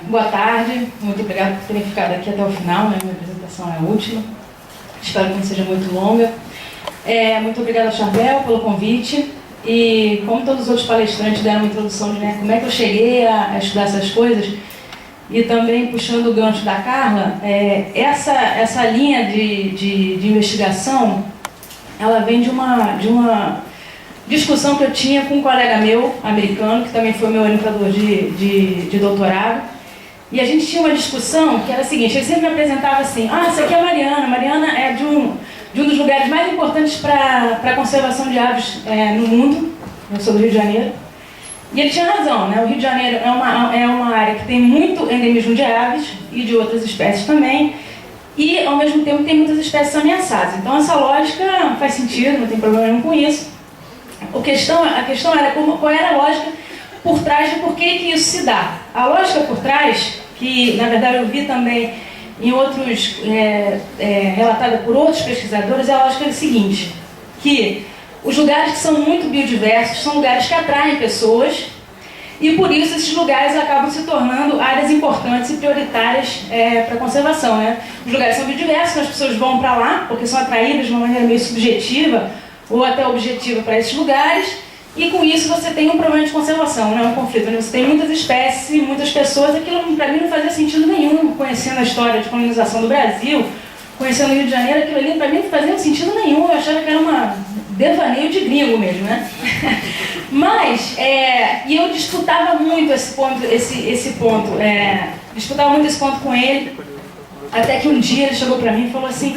Boa tarde, muito obrigada por terem ficado aqui até o final, né? Minha apresentação é a última, espero que não seja muito longa. Muito obrigada, Charbel, pelo convite. E como todos os outros palestrantes deram uma introdução de como é que eu cheguei a estudar essas coisas, e também puxando o gancho da Carla, essa linha de investigação, ela vem de uma discussão que eu tinha com um colega meu, americano, que também foi meu orientador de doutorado. E a gente tinha uma discussão que era a seguinte: ele sempre me apresentava assim: essa aqui é a Mariana. Mariana é de um dos lugares mais importantes para a conservação de aves no mundo. Eu sou do Rio de Janeiro. E ele tinha razão, né? O Rio de Janeiro é uma área que tem muito endemismo de aves e de outras espécies também. E, ao mesmo tempo, tem muitas espécies ameaçadas. Então, essa lógica faz sentido, não tem problema nenhum com isso. A questão era qual era a lógica por trás de por que isso se dá. A lógica por trás, que na verdade eu vi também em outros, relatada por outros pesquisadores, é a lógica seguinte: que os lugares que são muito biodiversos são lugares que atraem pessoas, e por isso esses lugares acabam se tornando áreas importantes e prioritárias para a conservação, né? Os lugares são biodiversos, as pessoas vão para lá porque são atraídas de uma maneira meio subjetiva ou até objetiva para esses lugares, e com isso você tem um problema de conservação, né? Um conflito, né? Você tem muitas espécies e muitas pessoas. Aquilo para mim não fazia sentido nenhum, conhecendo a história de colonização do Brasil, conhecendo o Rio de Janeiro, aquilo ali para mim não fazia sentido nenhum. Eu achava que era uma devaneio de gringo mesmo, né? Mas, e eu disputava muito esse ponto, disputava muito esse ponto com ele, até que um dia ele chegou para mim e falou assim: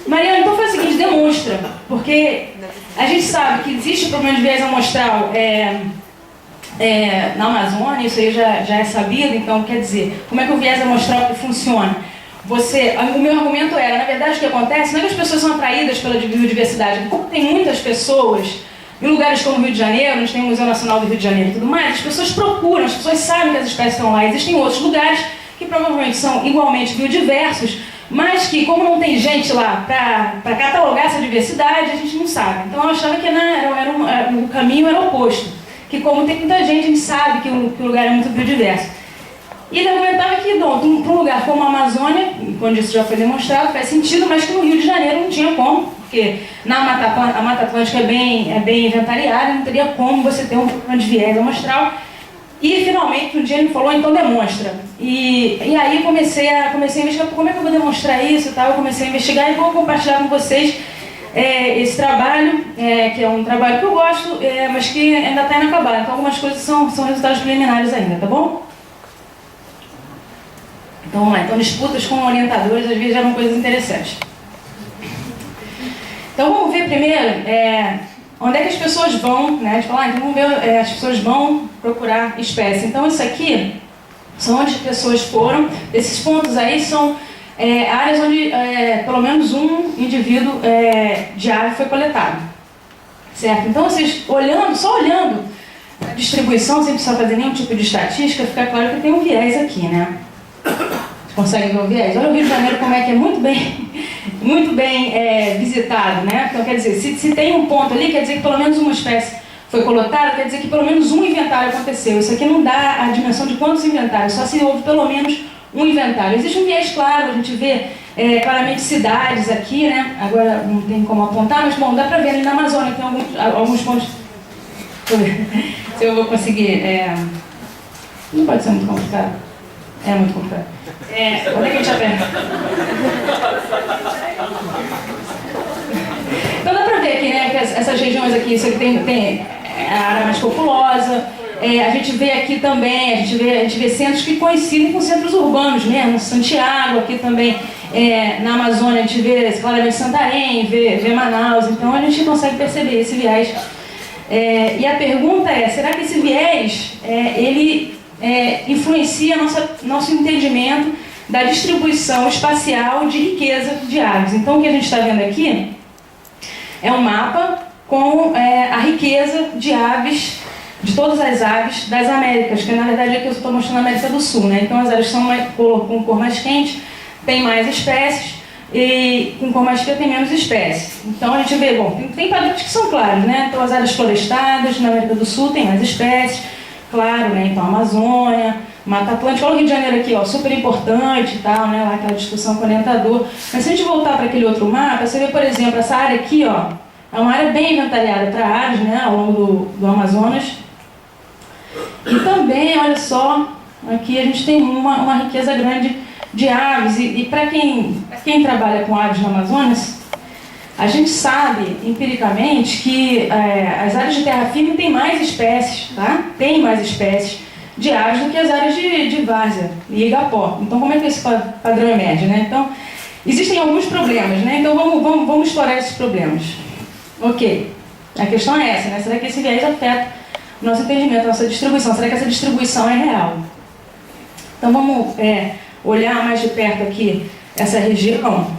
Mariana, então faz o seguinte, demonstra, porque a gente sabe que existe o problema de viés amostral na Amazônia, isso aí já é sabido. Então, quer dizer, como é que o viés amostral funciona? O meu argumento era, na verdade, o que acontece não é que as pessoas são atraídas pela biodiversidade. Como tem muitas pessoas em lugares como o Rio de Janeiro, a gente tem o Museu Nacional do Rio de Janeiro e tudo mais, as pessoas procuram, as pessoas sabem que as espécies estão lá. Existem outros lugares que provavelmente são igualmente biodiversos, mas que, como não tem gente lá para catalogar essa diversidade, a gente não sabe. Então eu achava que o caminho era oposto, que como tem muita gente, a gente sabe que o lugar é muito biodiverso. E ele argumentava que, para um lugar como a Amazônia, quando isso já foi demonstrado, faz sentido, mas que no Rio de Janeiro não tinha como, porque a Mata Atlântica é bem inventariada, não teria como você ter um problema de viés amostral. E, finalmente, um dia ele me falou: então demonstra. E aí comecei a investigar como é que eu vou demonstrar isso e tal. Eu comecei a investigar e vou compartilhar com vocês esse trabalho, que é um trabalho que eu gosto, mas que ainda está inacabado. Então, algumas coisas são resultados preliminares ainda, tá bom? Então, vamos lá. Então, disputas com orientadores às vezes geram coisas interessantes. Então, vamos ver primeiro onde é que as pessoas vão, né? A gente fala, então vamos ver, as pessoas vão procurar espécie. Então, isso aqui são onde as pessoas foram. Esses pontos aí são áreas onde pelo menos um indivíduo de ave foi coletado. Certo? Então, vocês só olhando a distribuição, sem precisar fazer nenhum tipo de estatística, fica claro que tem um viés aqui, né? Vocês conseguem ver o viés? Olha o Rio de Janeiro como é que é muito bem visitado, né? Então, quer dizer, se tem um ponto ali, quer dizer que pelo menos uma espécie foi coletada, quer dizer que pelo menos um inventário aconteceu. Isso aqui não dá a dimensão de quantos inventários, só se houve pelo menos um inventário. Existe um viés claro, a gente vê claramente cidades aqui, né? Agora não tem como apontar, mas bom, dá pra ver ali na Amazônia, tem alguns pontos. Deixa eu ver se eu vou conseguir. Não pode ser muito complicado. É muito complicado. Onde é que a gente aperta? Então dá pra ver aqui, né, que essas regiões aqui, isso aqui tem a área mais populosa. A gente vê aqui também, a gente vê centros que coincidem com centros urbanos mesmo. Santiago, aqui também na Amazônia, a gente vê claramente Santarém, vê Manaus. Então a gente consegue perceber esse viés. E a pergunta é: será que esse viés ele influencia nosso entendimento da distribuição espacial de riqueza de aves? Então o que a gente está vendo aqui é um mapa com a riqueza de aves, de todas as aves das Américas, que na verdade aqui eu estou mostrando a América do Sul, né? Então as aves são com cor mais quente, tem mais espécies, e com cor mais fria tem menos espécies. Então a gente vê, bom, tem padrões que são claros, né? Então as áreas florestadas na América do Sul tem mais espécies, claro, né? Então, Amazônia, Mata Atlântica, olha o Rio de Janeiro aqui, ó, super importante e tal, né? Lá aquela discussão com o orientador. Mas se a gente voltar para aquele outro mapa, você vê, por exemplo, essa área aqui, ó, é uma área bem inventariada para aves, né? Ao longo do Amazonas. E também, olha só, aqui a gente tem uma riqueza grande de aves. E para quem trabalha com aves no Amazonas, a gente sabe, empiricamente, que as áreas de terra firme têm mais espécies, tá? Tem mais espécies de aves do que as áreas de várzea e igapó. Então, como é que esse padrão emerge, né? Então, existem alguns problemas, né? Então, vamos explorar esses problemas. Ok, a questão é essa, né? Será que esse viés afeta o nosso entendimento, a nossa distribuição? Será que essa distribuição é real? Então, vamos olhar mais de perto aqui essa região.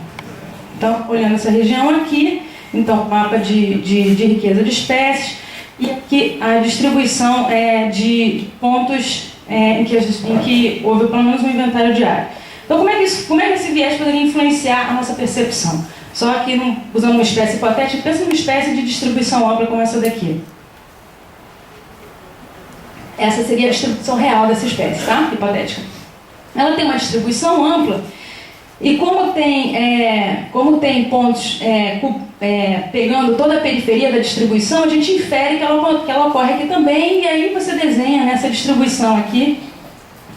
Então, olhando essa região aqui, então, mapa de riqueza de espécies, e aqui a distribuição de pontos em que houve pelo menos um inventário diário. Então, como é que esse viés poderia influenciar a nossa percepção? Só que, usando uma espécie hipotética, pensa numa espécie de distribuição ampla como essa daqui. Essa seria a distribuição real dessa espécie, tá? Hipotética. Ela tem uma distribuição ampla, e como tem pontos pegando toda a periferia da distribuição, a gente infere que ela ocorre aqui também, e aí você desenha nessa distribuição aqui,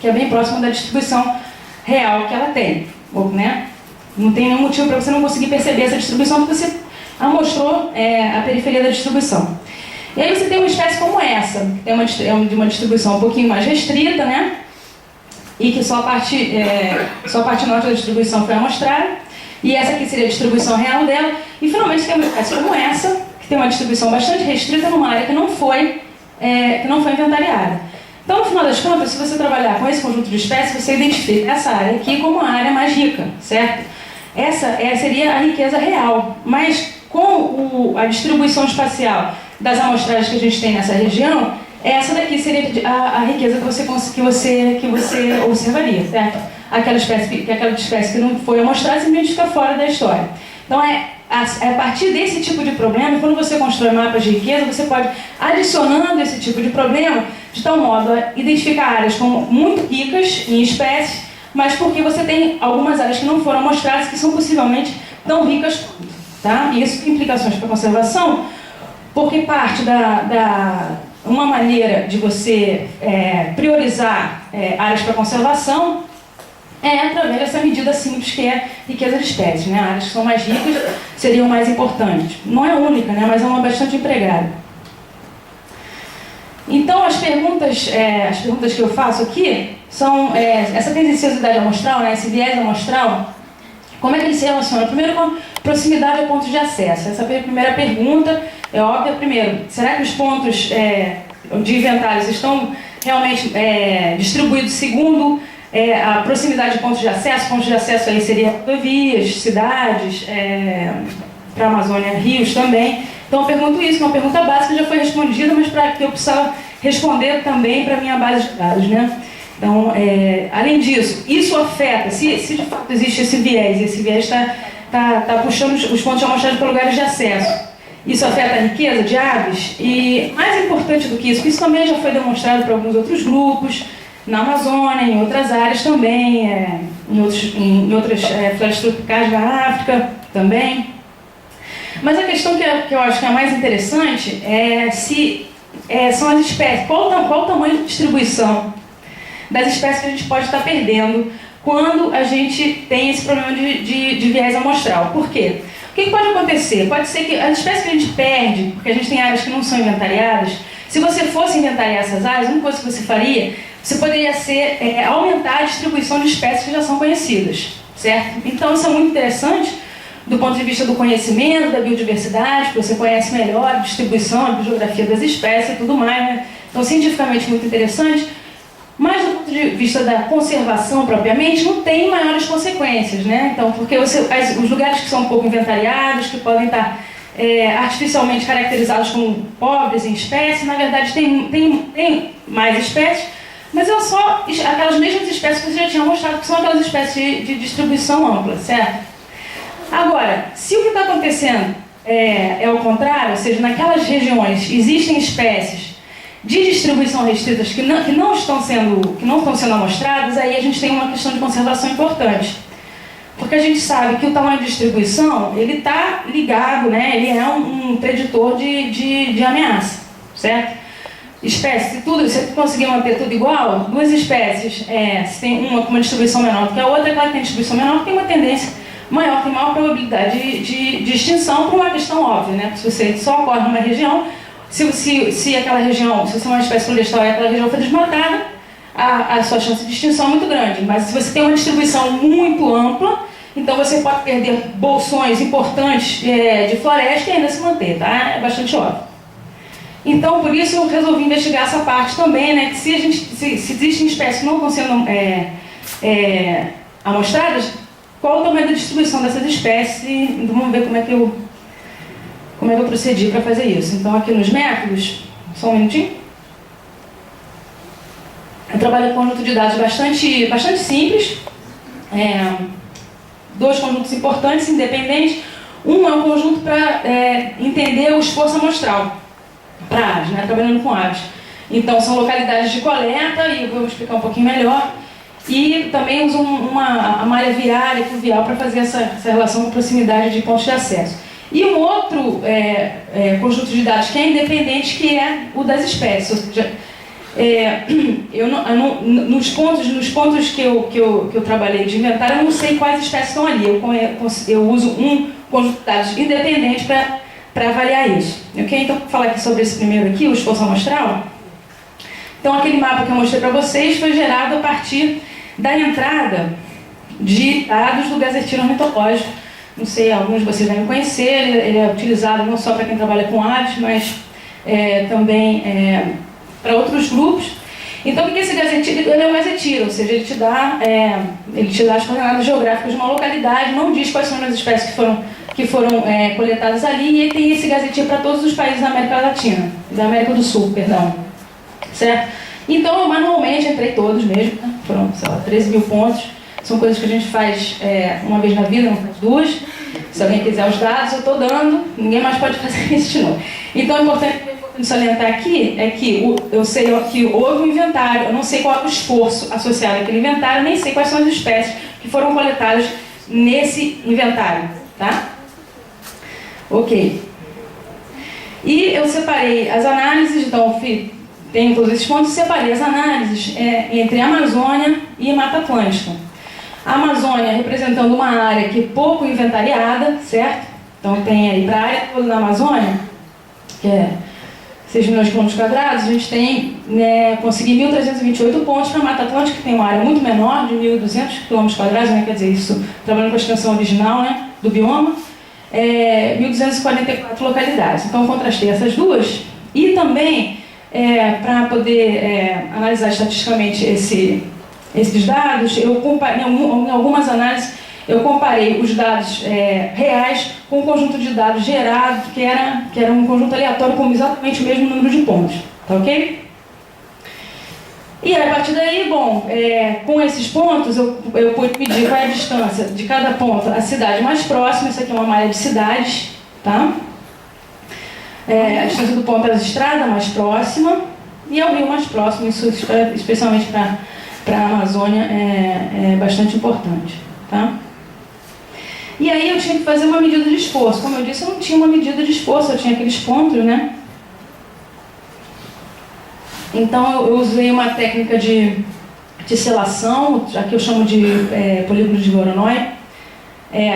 que é bem próxima da distribuição real que ela tem, né? Não tem nenhum motivo para você não conseguir perceber essa distribuição, porque você amostrou a periferia da distribuição. E aí você tem uma espécie como essa, que tem uma distribuição um pouquinho mais restrita, né? E que só a parte norte da distribuição foi amostrada, e essa aqui seria a distribuição real dela, e finalmente tem uma espécie como essa, que tem uma distribuição bastante restrita numa área que não foi inventariada. Então, no final das contas, se você trabalhar com esse conjunto de espécies, você identifica essa área aqui como a área mais rica, certo? Essa seria a riqueza real, mas com a distribuição espacial das amostragens que a gente tem nessa região, essa daqui seria a riqueza que você observaria, certo? Aquela espécie que não foi amostrada simplesmente fica fora da história. Então, a partir desse tipo de problema, quando você constrói mapas de riqueza, você pode, adicionando esse tipo de problema, de tal modo a identificar áreas como muito ricas em espécies, mas porque você tem algumas áreas que não foram amostradas que são possivelmente tão ricas quanto, tá? E isso tem implicações para a conservação, porque parte uma maneira de você priorizar áreas para conservação através dessa medida simples que é riqueza de espécies, né? Áreas que são mais ricas seriam mais importantes. Não é única, né? Mas é uma bastante empregada. Então, as perguntas que eu faço aqui são essa tendenciosidade amostral, né? Esse viés amostral, como é que ele se relaciona? Primeiro, com proximidade a pontos de acesso. Essa primeira pergunta é óbvia. Primeiro, será que os pontos de inventários estão realmente distribuídos segundo a proximidade de pontos de acesso? Pontos de acesso aí seria rodovias, cidades, para a Amazônia, rios também. Então eu pergunto isso, uma pergunta básica já foi respondida, mas para que eu possa responder também para a minha base de dados, né? Então, além disso, isso afeta, se de fato existe esse viés, e esse viés está puxando os pontos de amostragem para lugares de acesso, isso afeta a riqueza de aves? E mais importante do que isso também já foi demonstrado por alguns outros grupos, na Amazônia, em outras áreas também, em outras florestas tropicais da África também. Mas a questão que eu acho que é a mais interessante são as espécies. Qual o tamanho de distribuição das espécies que a gente pode estar perdendo quando a gente tem esse problema de viés amostral? Por quê? O que pode acontecer? Pode ser que as espécies que a gente perde, porque a gente tem áreas que não são inventariadas, se você fosse inventariar essas áreas, uma coisa que você faria, você poderia aumentar a distribuição de espécies que já são conhecidas, certo? Então isso é muito interessante do ponto de vista do conhecimento, da biodiversidade, que você conhece melhor a distribuição, a biogeografia das espécies e tudo mais, né? Então, cientificamente muito interessante, mas do ponto de vista da conservação propriamente, não tem maiores consequências, né? Então, porque os lugares que são um pouco inventariados, que podem estar artificialmente caracterizados como pobres em espécies, na verdade tem mais espécies, mas são só aquelas mesmas espécies que você já tinha mostrado, que são aquelas espécies de distribuição ampla, certo? Agora, se o que está acontecendo é o contrário, ou seja, naquelas regiões existem espécies de distribuição restritas que não estão sendo amostradas, aí a gente tem uma questão de conservação importante. Porque a gente sabe que o tamanho de distribuição, ele está ligado, né? Ele é um preditor de ameaça, certo? Espécies, se você conseguir manter tudo igual, duas espécies, se tem uma com uma distribuição menor do que a outra, é claro que tem distribuição menor, tem uma tendência maior, tem maior probabilidade de extinção, por uma questão óbvia, né? Se você só ocorre numa região, se aquela região, se você é uma espécie florestal e aquela região foi desmatada, a sua chance de extinção é muito grande. Mas se você tem uma distribuição muito ampla, então você pode perder bolsões importantes de floresta e ainda se manter, tá? É bastante óbvio. Então, por isso eu resolvi investigar essa parte também, né? Que se existem espécies que não estão sendo amostradas, qual o tamanho da distribuição dessas espécies? Então, vamos ver como é que eu procedi para fazer isso. Então, aqui nos métodos, só um minutinho. Eu trabalho com um conjunto de dados bastante simples. Dois conjuntos importantes, independentes. Um é um conjunto para entender o esforço amostral para aves, né? Trabalhando com aves. Então, são localidades de coleta, e eu vou explicar um pouquinho melhor. E também uso a malha viária e fluvial para fazer essa relação com proximidade de pontos de acesso. E um outro conjunto de dados que é independente, que é o das espécies. Ou seja, nos pontos que eu trabalhei de inventário, eu não sei quais espécies estão ali. Eu uso um conjunto de dados independente para avaliar isso. Okay? Então, vou falar aqui sobre esse primeiro aqui, o esforço amostral. Então, aquele mapa que eu mostrei para vocês foi gerado a partir da entrada de dados do gazeteiro ornitológico. Não sei, alguns de vocês devem conhecer, ele é utilizado não só para quem trabalha com aves, mas também para outros grupos. Então, o que é esse gazeteiro? Ele é um gazeteiro, ou seja, ele te dá as coordenadas geográficas de uma localidade, não diz quais são as espécies que foram coletadas ali, e ele tem esse gazeteiro para todos os países da América Latina, da América do Sul, perdão. Certo? Então, eu manualmente entrei todos mesmo, né? Foram, sei lá, 13 mil pontos. São coisas que a gente faz uma vez na vida, não faz duas. Se alguém quiser os dados, eu estou dando, ninguém mais pode fazer isso de novo. Então, é importante salientar aqui é que eu sei que houve um inventário, eu não sei qual é o esforço associado àquele inventário, nem sei quais são as espécies que foram coletadas nesse inventário, tá? Ok. E eu separei as análises, então, tenho todos esses pontos, separei as análises entre Amazônia e Mata Atlântica. A Amazônia representando uma área que é pouco inventariada, certo? Então tem aí para a área toda da Amazônia, que é 6 milhões de quilômetros quadrados, a gente tem, consegui 1.328 pontos. Para a Mata Atlântica, que tem uma área muito menor, de 1.200 quilômetros quadrados, né? Quer dizer, isso trabalhando com a extensão original, né, do bioma, 1.244 localidades. Então eu contrastei essas duas e também para poder analisar estatisticamente esses dados, eu comparei, em algumas análises, eu comparei os dados reais com um conjunto de dados gerado, que era um conjunto aleatório com exatamente o mesmo número de pontos. Tá ok? E a partir daí, bom, com esses pontos, eu pude medir qual é a distância de cada ponto à cidade mais próxima. Isso aqui é uma malha de cidades, tá? A distância do ponto à estrada mais próxima e ao rio mais próximo. Isso, especialmente para a Amazônia, é bastante importante, tá? E aí eu tinha que fazer uma medida de esforço. Como eu disse, eu não tinha uma medida de esforço, eu tinha aqueles pontos, né? Então eu usei uma técnica de selação, aqui eu chamo de polígono de Voronoi.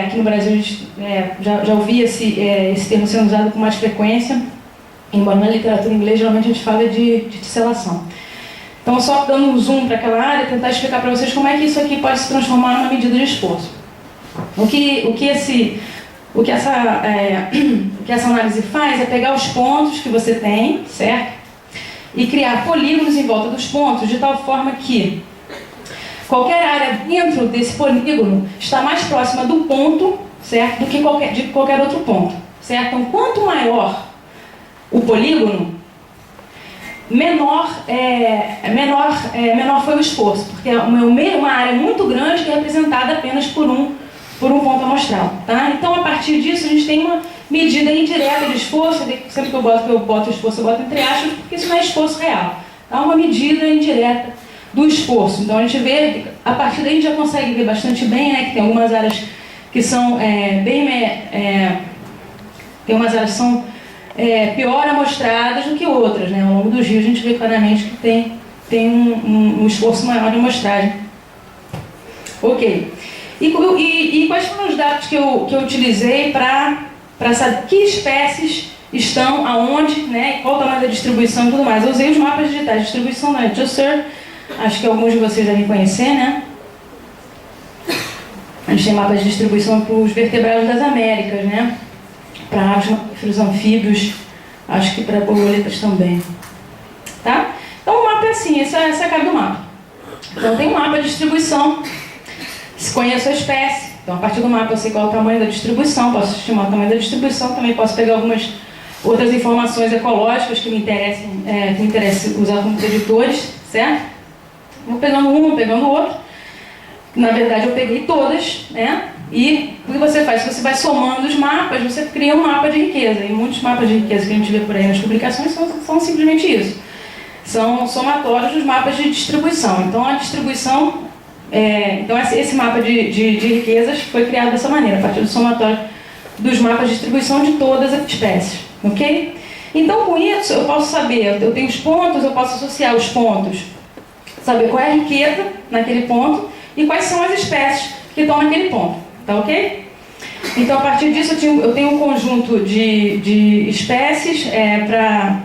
Aqui no Brasil a gente já ouvi esse termo sendo usado com mais frequência, embora na literatura inglesa geralmente a gente fala de tesselação. Então, só dando um zoom para aquela área, tentar explicar para vocês como é que isso aqui pode se transformar numa medida de esforço. O que essa análise faz é pegar os pontos que você tem, certo? E criar polígonos em volta dos pontos, de tal forma que qualquer área dentro desse polígono está mais próxima do ponto, certo? Do que de qualquer outro ponto, certo? Então, quanto maior o polígono, menor foi o esforço, porque é uma área muito grande que é representada apenas por um ponto amostral, tá? Então, a partir disso, a gente tem medida indireta de esforço, sempre que eu boto esforço, eu boto entre aspas, porque isso não é esforço real. Tá? Uma medida indireta do esforço. Então a gente vê, a partir daí a gente já consegue ver bastante bem, né, que tem algumas áreas que são tem umas áreas que são pior amostradas do que outras, né? Ao longo dos rios a gente vê claramente que tem um esforço maior de amostragem. Ok. E quais foram os dados que eu utilizei para saber que espécies estão aonde, né, qual o tamanho da distribuição e tudo mais? Eu usei os mapas digitais de distribuição da Edjuster, acho que alguns de vocês devem conhecer, né? A gente tem mapas de distribuição para os vertebrados das Américas, né? Para aves, mamíferos, anfíbios, acho que para borboletas também. Tá? Então o mapa é assim, essa é a cara do mapa. Então tem um mapa de distribuição, se conheço a espécie, então a partir do mapa eu sei qual é o tamanho da distribuição, posso estimar o tamanho da distribuição, também posso pegar algumas outras informações ecológicas que me interessem usar como preditores, certo? Vou pegando um, pegando o outro. Na verdade eu peguei todas, né? E o que você faz? Você vai somando os mapas, você cria um mapa de riqueza. E muitos mapas de riqueza que a gente vê por aí nas publicações são simplesmente isso. São somatórios dos mapas de distribuição. Então a distribuição, então esse mapa de riquezas foi criado dessa maneira, a partir do somatório dos mapas de distribuição de todas as espécies. Ok? Então com isso eu posso saber, eu tenho os pontos, eu posso associar os pontos, saber qual é a riqueza naquele ponto e quais são as espécies que estão naquele ponto. Tá ok? Então, a partir disso, eu tenho um conjunto de espécies para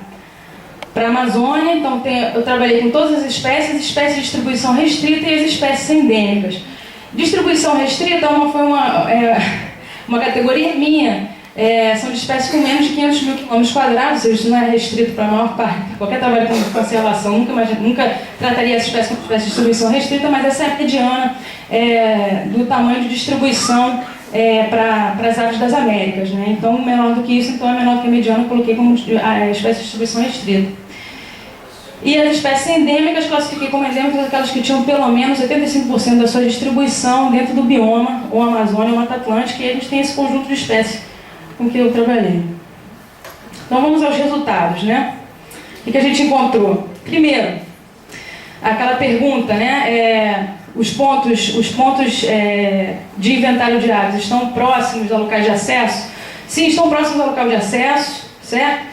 a Amazônia. Então, eu trabalhei com todas as espécies de distribuição restrita e as espécies endêmicas. Distribuição restrita foi uma categoria minha. São de espécies com menos de 500 mil quilômetros quadrados, ou seja, isso não é restrito para a maior parte. Qualquer trabalho com conservação nunca trataria essa espécie como espécie de distribuição restrita, mas essa é a mediana do tamanho de distribuição para as aves das Américas, né? Então, menor do que isso, então é menor do que a mediana, eu coloquei como a espécie de distribuição restrita. E as espécies endêmicas, classifiquei como endêmicas aquelas que tinham pelo menos 85% da sua distribuição dentro do bioma, ou Amazônia ou Mata Atlântica, e a gente tem esse conjunto de espécies com que eu trabalhei. Então vamos aos resultados, né? O que a gente encontrou? Primeiro, aquela pergunta, né? Os pontos de inventário de aves estão próximos ao local de acesso? Sim, estão próximos ao local de acesso, certo?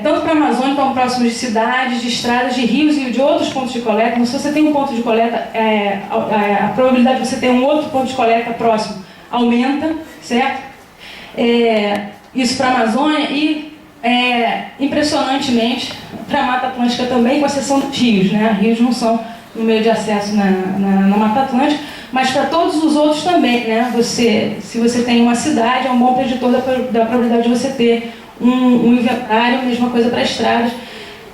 Tanto para a Amazônia, estão próximos de cidades, de estradas, de rios e de outros pontos de coleta. Então, se você tem um ponto de coleta, a probabilidade de você ter um outro ponto de coleta próximo aumenta, certo? Isso para a Amazônia e, impressionantemente, para a Mata Atlântica também, com exceção dos rios, né? Rios não são no meio de acesso na Mata Atlântica, mas para todos os outros também, né? Se você tem uma cidade, é um bom preditor da probabilidade de você ter um inventário, mesma coisa para estradas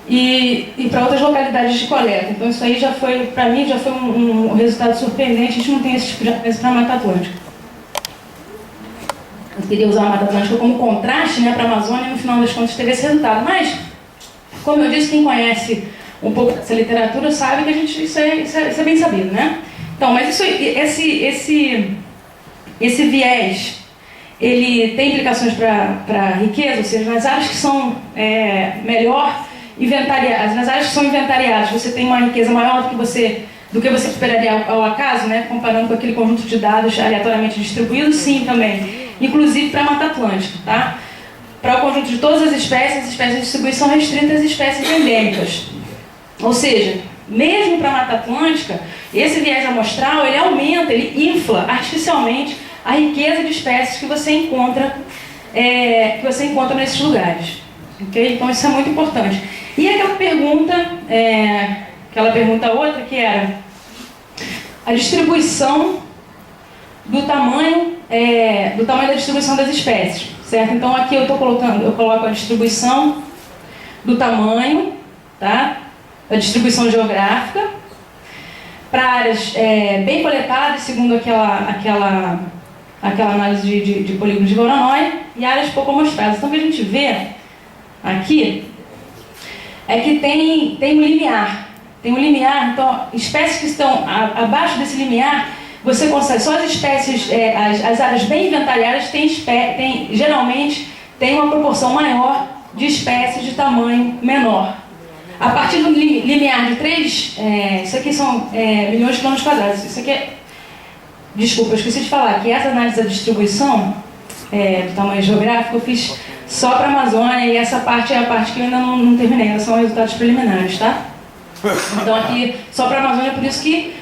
e para outras localidades de coleta. Então isso aí já foi, para mim, já foi um resultado surpreendente. A gente não tem esse tipo de análise para a Mata Atlântica. Eu queria usar a Mata Atlântica como contraste, né, para a Amazônia, e no final das contas teve esse resultado. Mas, como eu disse, quem conhece um pouco dessa literatura sabe que isso é bem sabido, né? Então, mas esse viés, ele tem implicações para a riqueza, ou seja, nas áreas que são melhor inventariadas, nas áreas que são inventariadas, você tem uma riqueza maior do que você esperaria ao acaso, né? Comparando com aquele conjunto de dados aleatoriamente distribuídos, sim, também. Inclusive para a Mata Atlântica, tá? Para o conjunto de todas as espécies de distribuição restrita e as espécies endêmicas. Ou seja, mesmo para a Mata Atlântica, esse viés amostral, ele aumenta, ele infla artificialmente a riqueza de espécies que você encontra nesses lugares. Okay? Então isso é muito importante. E aquela pergunta outra, que era a distribuição do tamanho da distribuição das espécies, certo? Então aqui eu coloco a distribuição do tamanho, tá? Da distribuição geográfica, para áreas bem coletadas, segundo aquela análise de polígonos de Voronoi, e áreas pouco amostradas. Então o que a gente vê aqui é que tem um limiar. Tem um limiar, então espécies que estão abaixo desse limiar você consegue, só as espécies, as áreas bem inventariadas geralmente têm uma proporção maior de espécies de tamanho menor. A partir do limiar de 3, isso aqui são milhões de quilômetros quadrados. Isso aqui desculpa, eu esqueci de falar que essa análise da distribuição do tamanho geográfico eu fiz só para a Amazônia, e essa parte é a parte que eu ainda não terminei, ainda são resultados preliminares, tá? Então aqui, só para a Amazônia, por isso que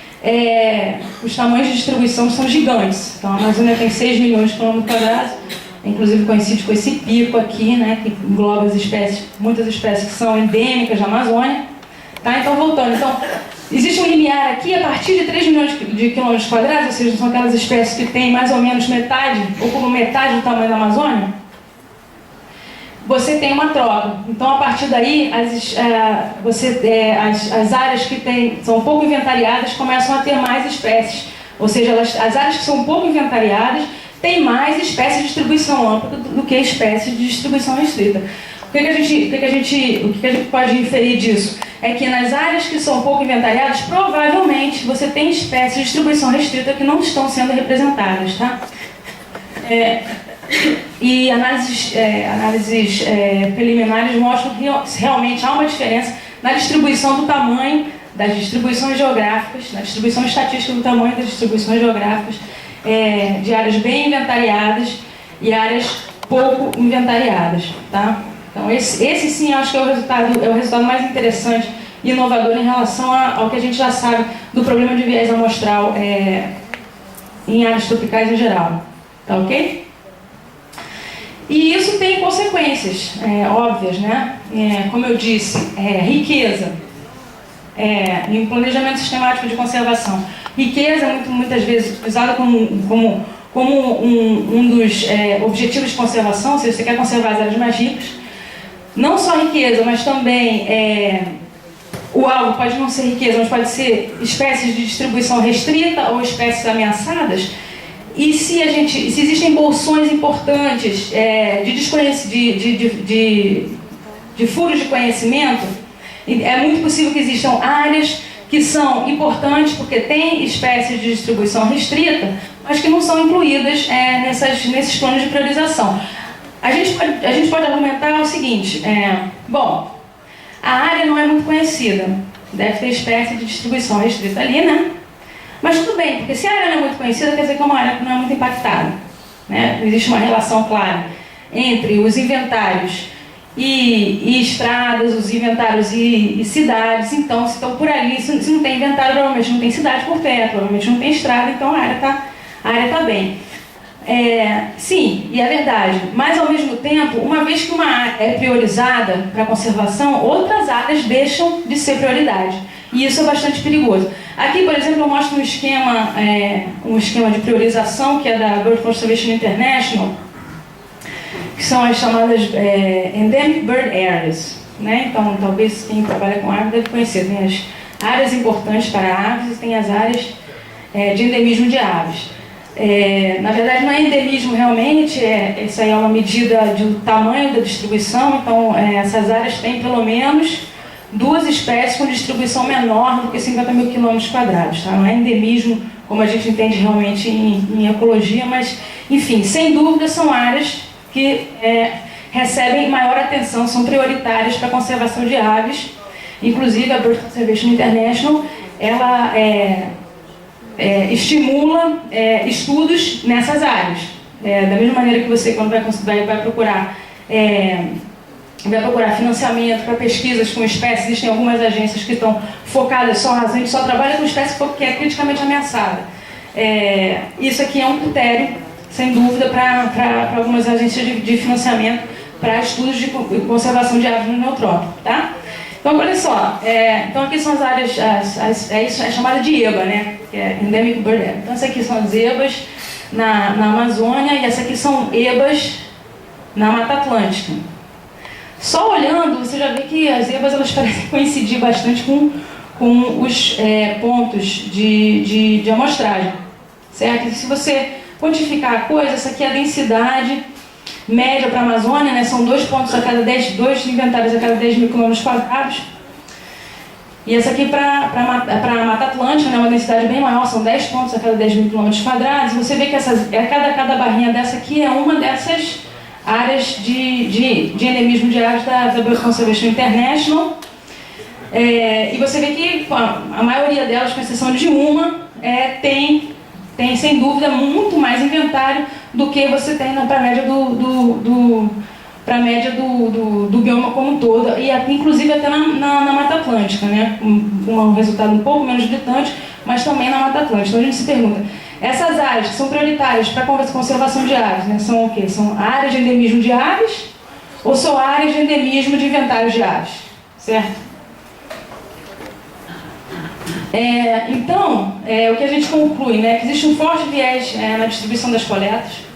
os tamanhos de distribuição são gigantes. Então a Amazônia tem 6 milhões de quilômetros quadrados, inclusive coincide com esse pico aqui, né, que engloba as espécies, muitas espécies que são endêmicas da Amazônia. Tá? Então, voltando, existe um limiar aqui a partir de 3 milhões de quilômetros quadrados, ou seja, são aquelas espécies que têm mais ou menos metade, ou como metade do tamanho da Amazônia, você tem uma troca. Então, a partir daí, as áreas que são pouco inventariadas começam a ter mais espécies. Ou seja, as áreas que são pouco inventariadas têm mais espécies de distribuição ampla do que espécies de distribuição restrita. O que a gente pode inferir disso? É que nas áreas que são pouco inventariadas, provavelmente você tem espécies de distribuição restrita que não estão sendo representadas, tá? E análises preliminares mostram que realmente há uma diferença na distribuição do tamanho das distribuições geográficas, na distribuição estatística do tamanho das distribuições geográficas de áreas bem inventariadas e áreas pouco inventariadas, tá? Então esse sim acho que é o resultado mais interessante e inovador em relação ao que a gente já sabe do problema de viés amostral em áreas tropicais em geral, tá ok? E isso tem consequências óbvias, né? Como eu disse, riqueza em planejamento sistemático de conservação. Riqueza é muitas vezes usada como um dos objetivos de conservação, se você quer conservar as áreas mais ricas. Não só riqueza, mas também o alvo pode não ser riqueza, mas pode ser espécies de distribuição restrita ou espécies ameaçadas. E se existem bolsões importantes de furos de conhecimento, é muito possível que existam áreas que são importantes porque têm espécies de distribuição restrita, mas que não são incluídas nesses planos de priorização. A gente pode argumentar o seguinte, bom, a área não é muito conhecida, deve ter espécie de distribuição restrita ali, né? Mas tudo bem, porque se a área não é muito conhecida, quer dizer que é uma área que não é muito impactada, né? Existe uma relação clara entre os inventários e estradas, os inventários e cidades. Então, se estão por ali, se não tem inventário, provavelmente não tem cidade por perto, provavelmente não tem estrada, então a área está bem. Sim, e é verdade, mas ao mesmo tempo, uma vez que uma área é priorizada para a conservação, outras áreas deixam de ser prioridade. E isso é bastante perigoso. Aqui, por exemplo, eu mostro um esquema de priorização que é da Bird Conservation International, que são as chamadas Endemic Bird Areas, né? Então, talvez quem trabalha com aves deve conhecer. Tem as áreas importantes para aves e tem as áreas de endemismo de aves. Na verdade, não é endemismo realmente, isso aí é uma medida do tamanho da distribuição. Então, essas áreas têm pelo menos 2 espécies com distribuição menor do que 50 mil quilômetros quadrados. Tá? Não é endemismo como a gente entende realmente em ecologia, mas, enfim, sem dúvida são áreas que recebem maior atenção, são prioritárias para a conservação de aves. Inclusive, a Bird Conservation International, ela estimula estudos nessas áreas. Da mesma maneira que você, quando vai procurar financiamento para pesquisas com espécies, existem algumas agências que estão focadas a gente só trabalha com espécie que é criticamente ameaçada. Isso aqui é um critério, sem dúvida, para algumas agências de financiamento para estudos de conservação de aves no neotrópico, tá? Então, olha só, então aqui são as áreas, isso é chamada de EBA, né? Que é Endemic Bird Area. Então, essas aqui são as EBAs na Amazônia e essas aqui são EBAs na Mata Atlântica. Só olhando, você já vê que as EBAs elas parecem coincidir bastante com os pontos de amostragem, certo? E se você quantificar a coisa, essa aqui é a densidade média para a Amazônia, né? São 2 pontos a cada 2 inventários a cada 10 mil quilômetros quadrados. E essa aqui para a Mata Atlântica, né, uma densidade bem maior, são 10 pontos a cada 10 mil quilômetros quadrados. Você vê que cada barrinha dessa aqui é uma dessas áreas de endemismo de aves da Bioconservation International. E você vê que a maioria delas, com exceção de uma, tem sem dúvida muito mais inventário do que você tem para a média do bioma como um todo, e inclusive até na Mata Atlântica, né? Um resultado um pouco menos gritante, mas também na Mata Atlântica. Então a gente se pergunta, essas áreas que são prioritárias para a conservação de aves, né, são o quê? São áreas de endemismo de aves ou são áreas de endemismo de inventário de aves? Certo? Então, o que a gente conclui, né, que existe um forte viés na distribuição das coletas,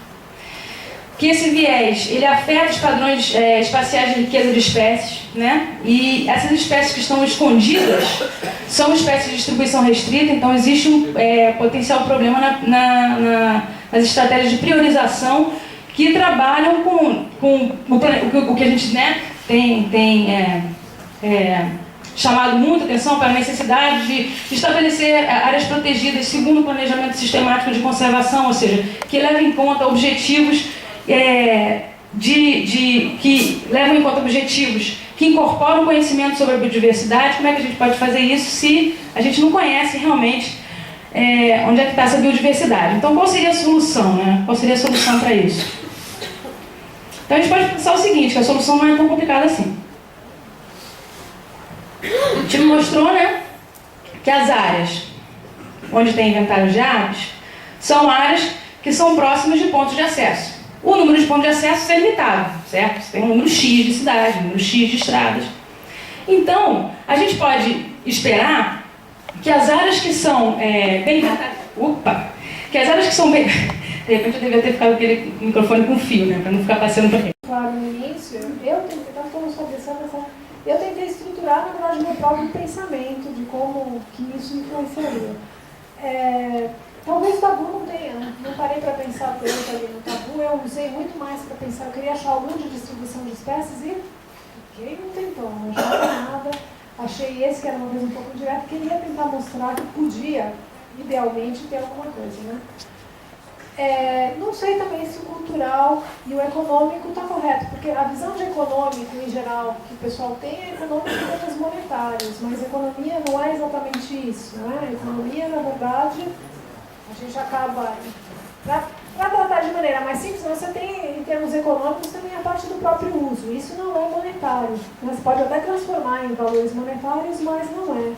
que esse viés ele afeta os padrões espaciais de riqueza de espécies, né? E essas espécies que estão escondidas são espécies de distribuição restrita, então existe um potencial problema nas estratégias de priorização que trabalham com o que a gente, né, tem chamado muita atenção para a necessidade de estabelecer áreas protegidas segundo o planejamento sistemático de conservação, ou seja, que leva em conta objetivos que levam em conta objetivos que incorporam conhecimento sobre a biodiversidade. Como é que a gente pode fazer isso se a gente não conhece realmente onde é que está essa biodiversidade? Então, qual seria a solução, né? Qual seria a solução para isso? Então, a gente pode pensar o seguinte, que a solução não é tão complicada assim. A gente mostrou, né, que as áreas onde tem inventário de aves são áreas que são próximas de pontos de acesso. O número de pontos de acesso é limitado, certo? Você tem um número X de cidades, um número X de estradas. Então, a gente pode esperar que as áreas que são que as áreas que são bem... De repente eu devia ter ficado com aquele microfone com fio, né? Para não ficar passando por aqui. Claro, no início, eu tentei estruturar, na verdade, o meu próprio pensamento de como que isso influenciaria. Talvez o tabu não tenha, né? Não parei para pensar tanto ali no tabu, eu usei muito mais para pensar, eu queria achar algum de distribuição de espécies e fiquei um tempão, não achava nada, achei esse que era uma coisa um pouco direta, queria tentar mostrar que podia, idealmente, ter alguma coisa, né? Não sei também se o cultural e o econômico está correto, porque a visão de econômico, em geral, que o pessoal tem é econômico em termos monetários, mas economia não é exatamente isso, né? Economia, na verdade, a gente acaba, para tratar de maneira mais simples, você tem, em termos econômicos, também a parte do próprio uso. Isso não é monetário. Você pode até transformar em valores monetários, mas não é.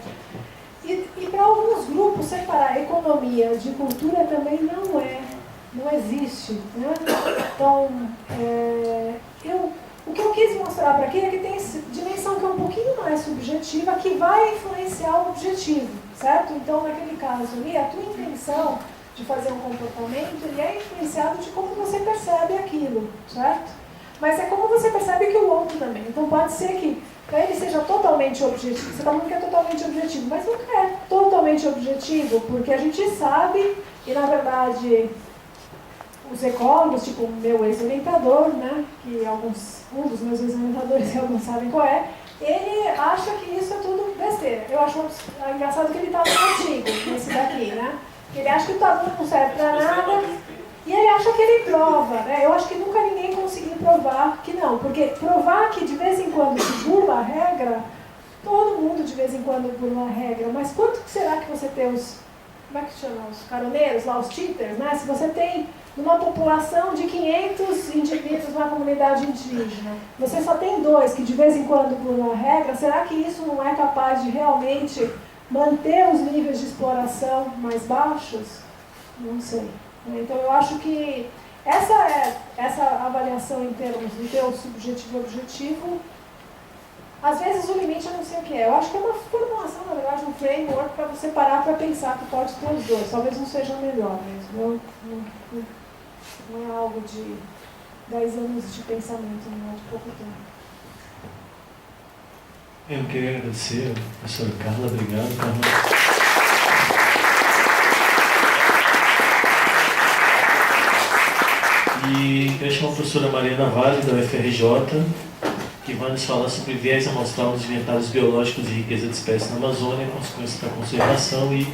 E para alguns grupos, separar economia de cultura também não existe, né? Então, o que eu quis mostrar para aqui é que tem dimensão que é um pouquinho mais subjetiva, que vai influenciar o objetivo, certo? Então, naquele caso ali, a tua intenção de fazer um comportamento, ele é influenciado de como você percebe aquilo, certo? Mas é como você percebe que o outro também. Então, pode ser que para ele seja totalmente objetivo. Você está falando que é totalmente objetivo, mas nunca é totalmente objetivo, porque a gente sabe, e na verdade... Os ecólogos, tipo o meu ex-orientador, né, que um dos meus ex-orientadores, que alguns sabem qual é, ele acha que isso é tudo besteira. Eu acho engraçado que ele está no artigo, nesse daqui, né? Ele acha que o tabu não serve para nada e ele acha que ele prova, né? Eu acho que nunca ninguém conseguiu provar que não, porque provar que de vez em quando se burla a regra, todo mundo de vez em quando burla a regra, mas quanto será que você tem como é que chama? Os caroneiros lá, os cheaters, né? Se você tem numa população de 500 indivíduos numa comunidade indígena, você só tem 2 que de vez em quando burlam a regra, será que isso não é capaz de realmente manter os níveis de exploração mais baixos? Não sei. Então eu acho que essa avaliação em termos de ter o subjetivo e objetivo, às vezes o limite eu não sei o que é. Eu acho que é uma formulação, na verdade, um framework para você parar para pensar que pode ter os dois. Talvez não seja o melhor mesmo. Não é algo de 10 anos de pensamento, não é de pouco tempo. Eu queria agradecer a professora Carla. Obrigado, Carla. E queria chamar a professora Maria Navalli, da UFRJ, que Ivanes falar sobre viés amostral nos inventários biológicos e riqueza de espécies na Amazônia, consequência da conservação, e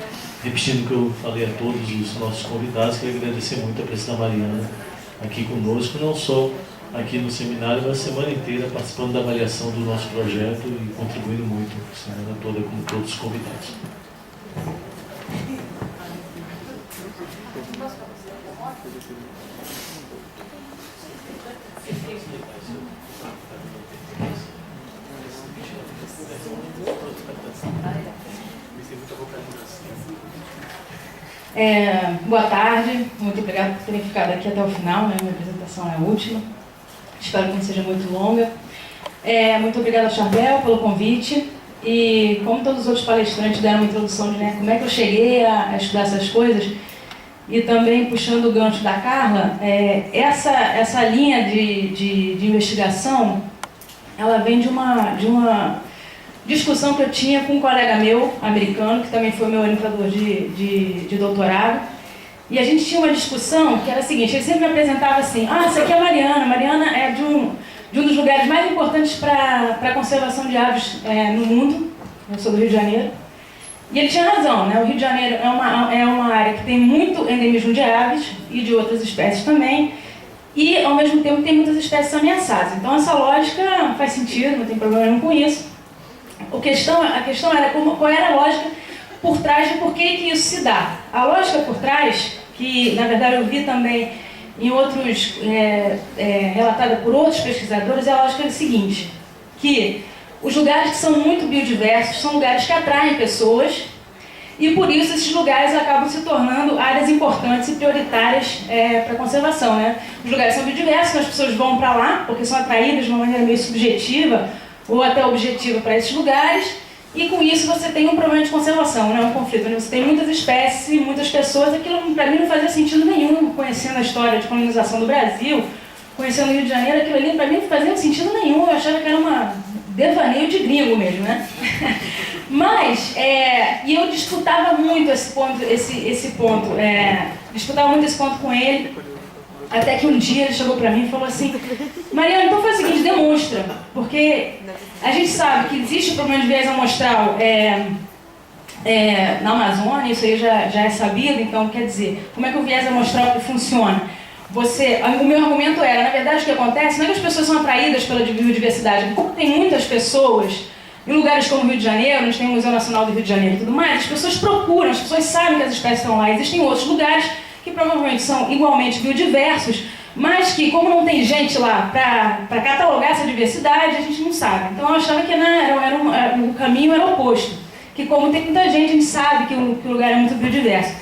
repetindo o que eu falei a todos os nossos convidados, quero agradecer muito a presença da Mariana aqui conosco, não só aqui no seminário, mas a semana inteira participando da avaliação do nosso projeto e contribuindo muito a semana toda com todos os convidados. Boa tarde, muito obrigada por terem ficado aqui até o final, né? Minha apresentação é a última, espero que não seja muito longa. Muito obrigada ao Charbel pelo convite, e como todos os outros palestrantes deram uma introdução de como é que eu cheguei a estudar essas coisas, e também puxando o gancho da Carla, essa linha de investigação, ela vem de uma discussão que eu tinha com um colega meu, americano, que também foi meu orientador de doutorado. E a gente tinha uma discussão que era a seguinte: ele sempre me apresentava assim: essa aqui é a Mariana. Mariana é de um dos lugares mais importantes para a conservação de aves no mundo. Eu sou do Rio de Janeiro. E ele tinha razão, né? O Rio de Janeiro é uma área que tem muito endemismo de aves e de outras espécies também. E, ao mesmo tempo, tem muitas espécies ameaçadas. Então, essa lógica faz sentido, não tem problema nenhum com isso. A questão era qual era a lógica por trás de por que isso se dá. A lógica por trás, que na verdade eu vi também em outros, relatada por outros pesquisadores, é a lógica seguinte: que os lugares que são muito biodiversos são lugares que atraem pessoas, e por isso esses lugares acabam se tornando áreas importantes e prioritárias para a conservação, né? Os lugares são biodiversos, então as pessoas vão para lá porque são atraídas de uma maneira meio subjetiva ou até objetiva para esses lugares, e com isso você tem um problema de conservação, né? Um conflito, né? Você tem muitas espécies e muitas pessoas. Aquilo para mim não fazia sentido nenhum, conhecendo a história de colonização do Brasil, conhecendo o Rio de Janeiro, aquilo ali para mim não fazia sentido nenhum, eu achava que era uma devaneio de gringo mesmo, né? Mas, e eu disputava muito esse ponto, disputava muito esse ponto com ele, até que um dia ele chegou para mim e falou assim: Mariana, então faz o seguinte, demonstra, porque a gente sabe que existe o problema de viés amostral na Amazônia, isso aí já é sabido. Então, quer dizer, como é que o viés amostral funciona? O meu argumento era, na verdade, o que acontece não é que as pessoas são atraídas pela biodiversidade, porque tem muitas pessoas, em lugares como o Rio de Janeiro, onde tem o Museu Nacional do Rio de Janeiro e tudo mais, as pessoas procuram, as pessoas sabem que as espécies estão lá. Existem outros lugares que provavelmente são igualmente biodiversos, mas que, como não tem gente lá para catalogar essa diversidade, a gente não sabe. Então eu achava que o caminho era oposto, que como tem muita gente, a gente sabe que o lugar é muito biodiverso.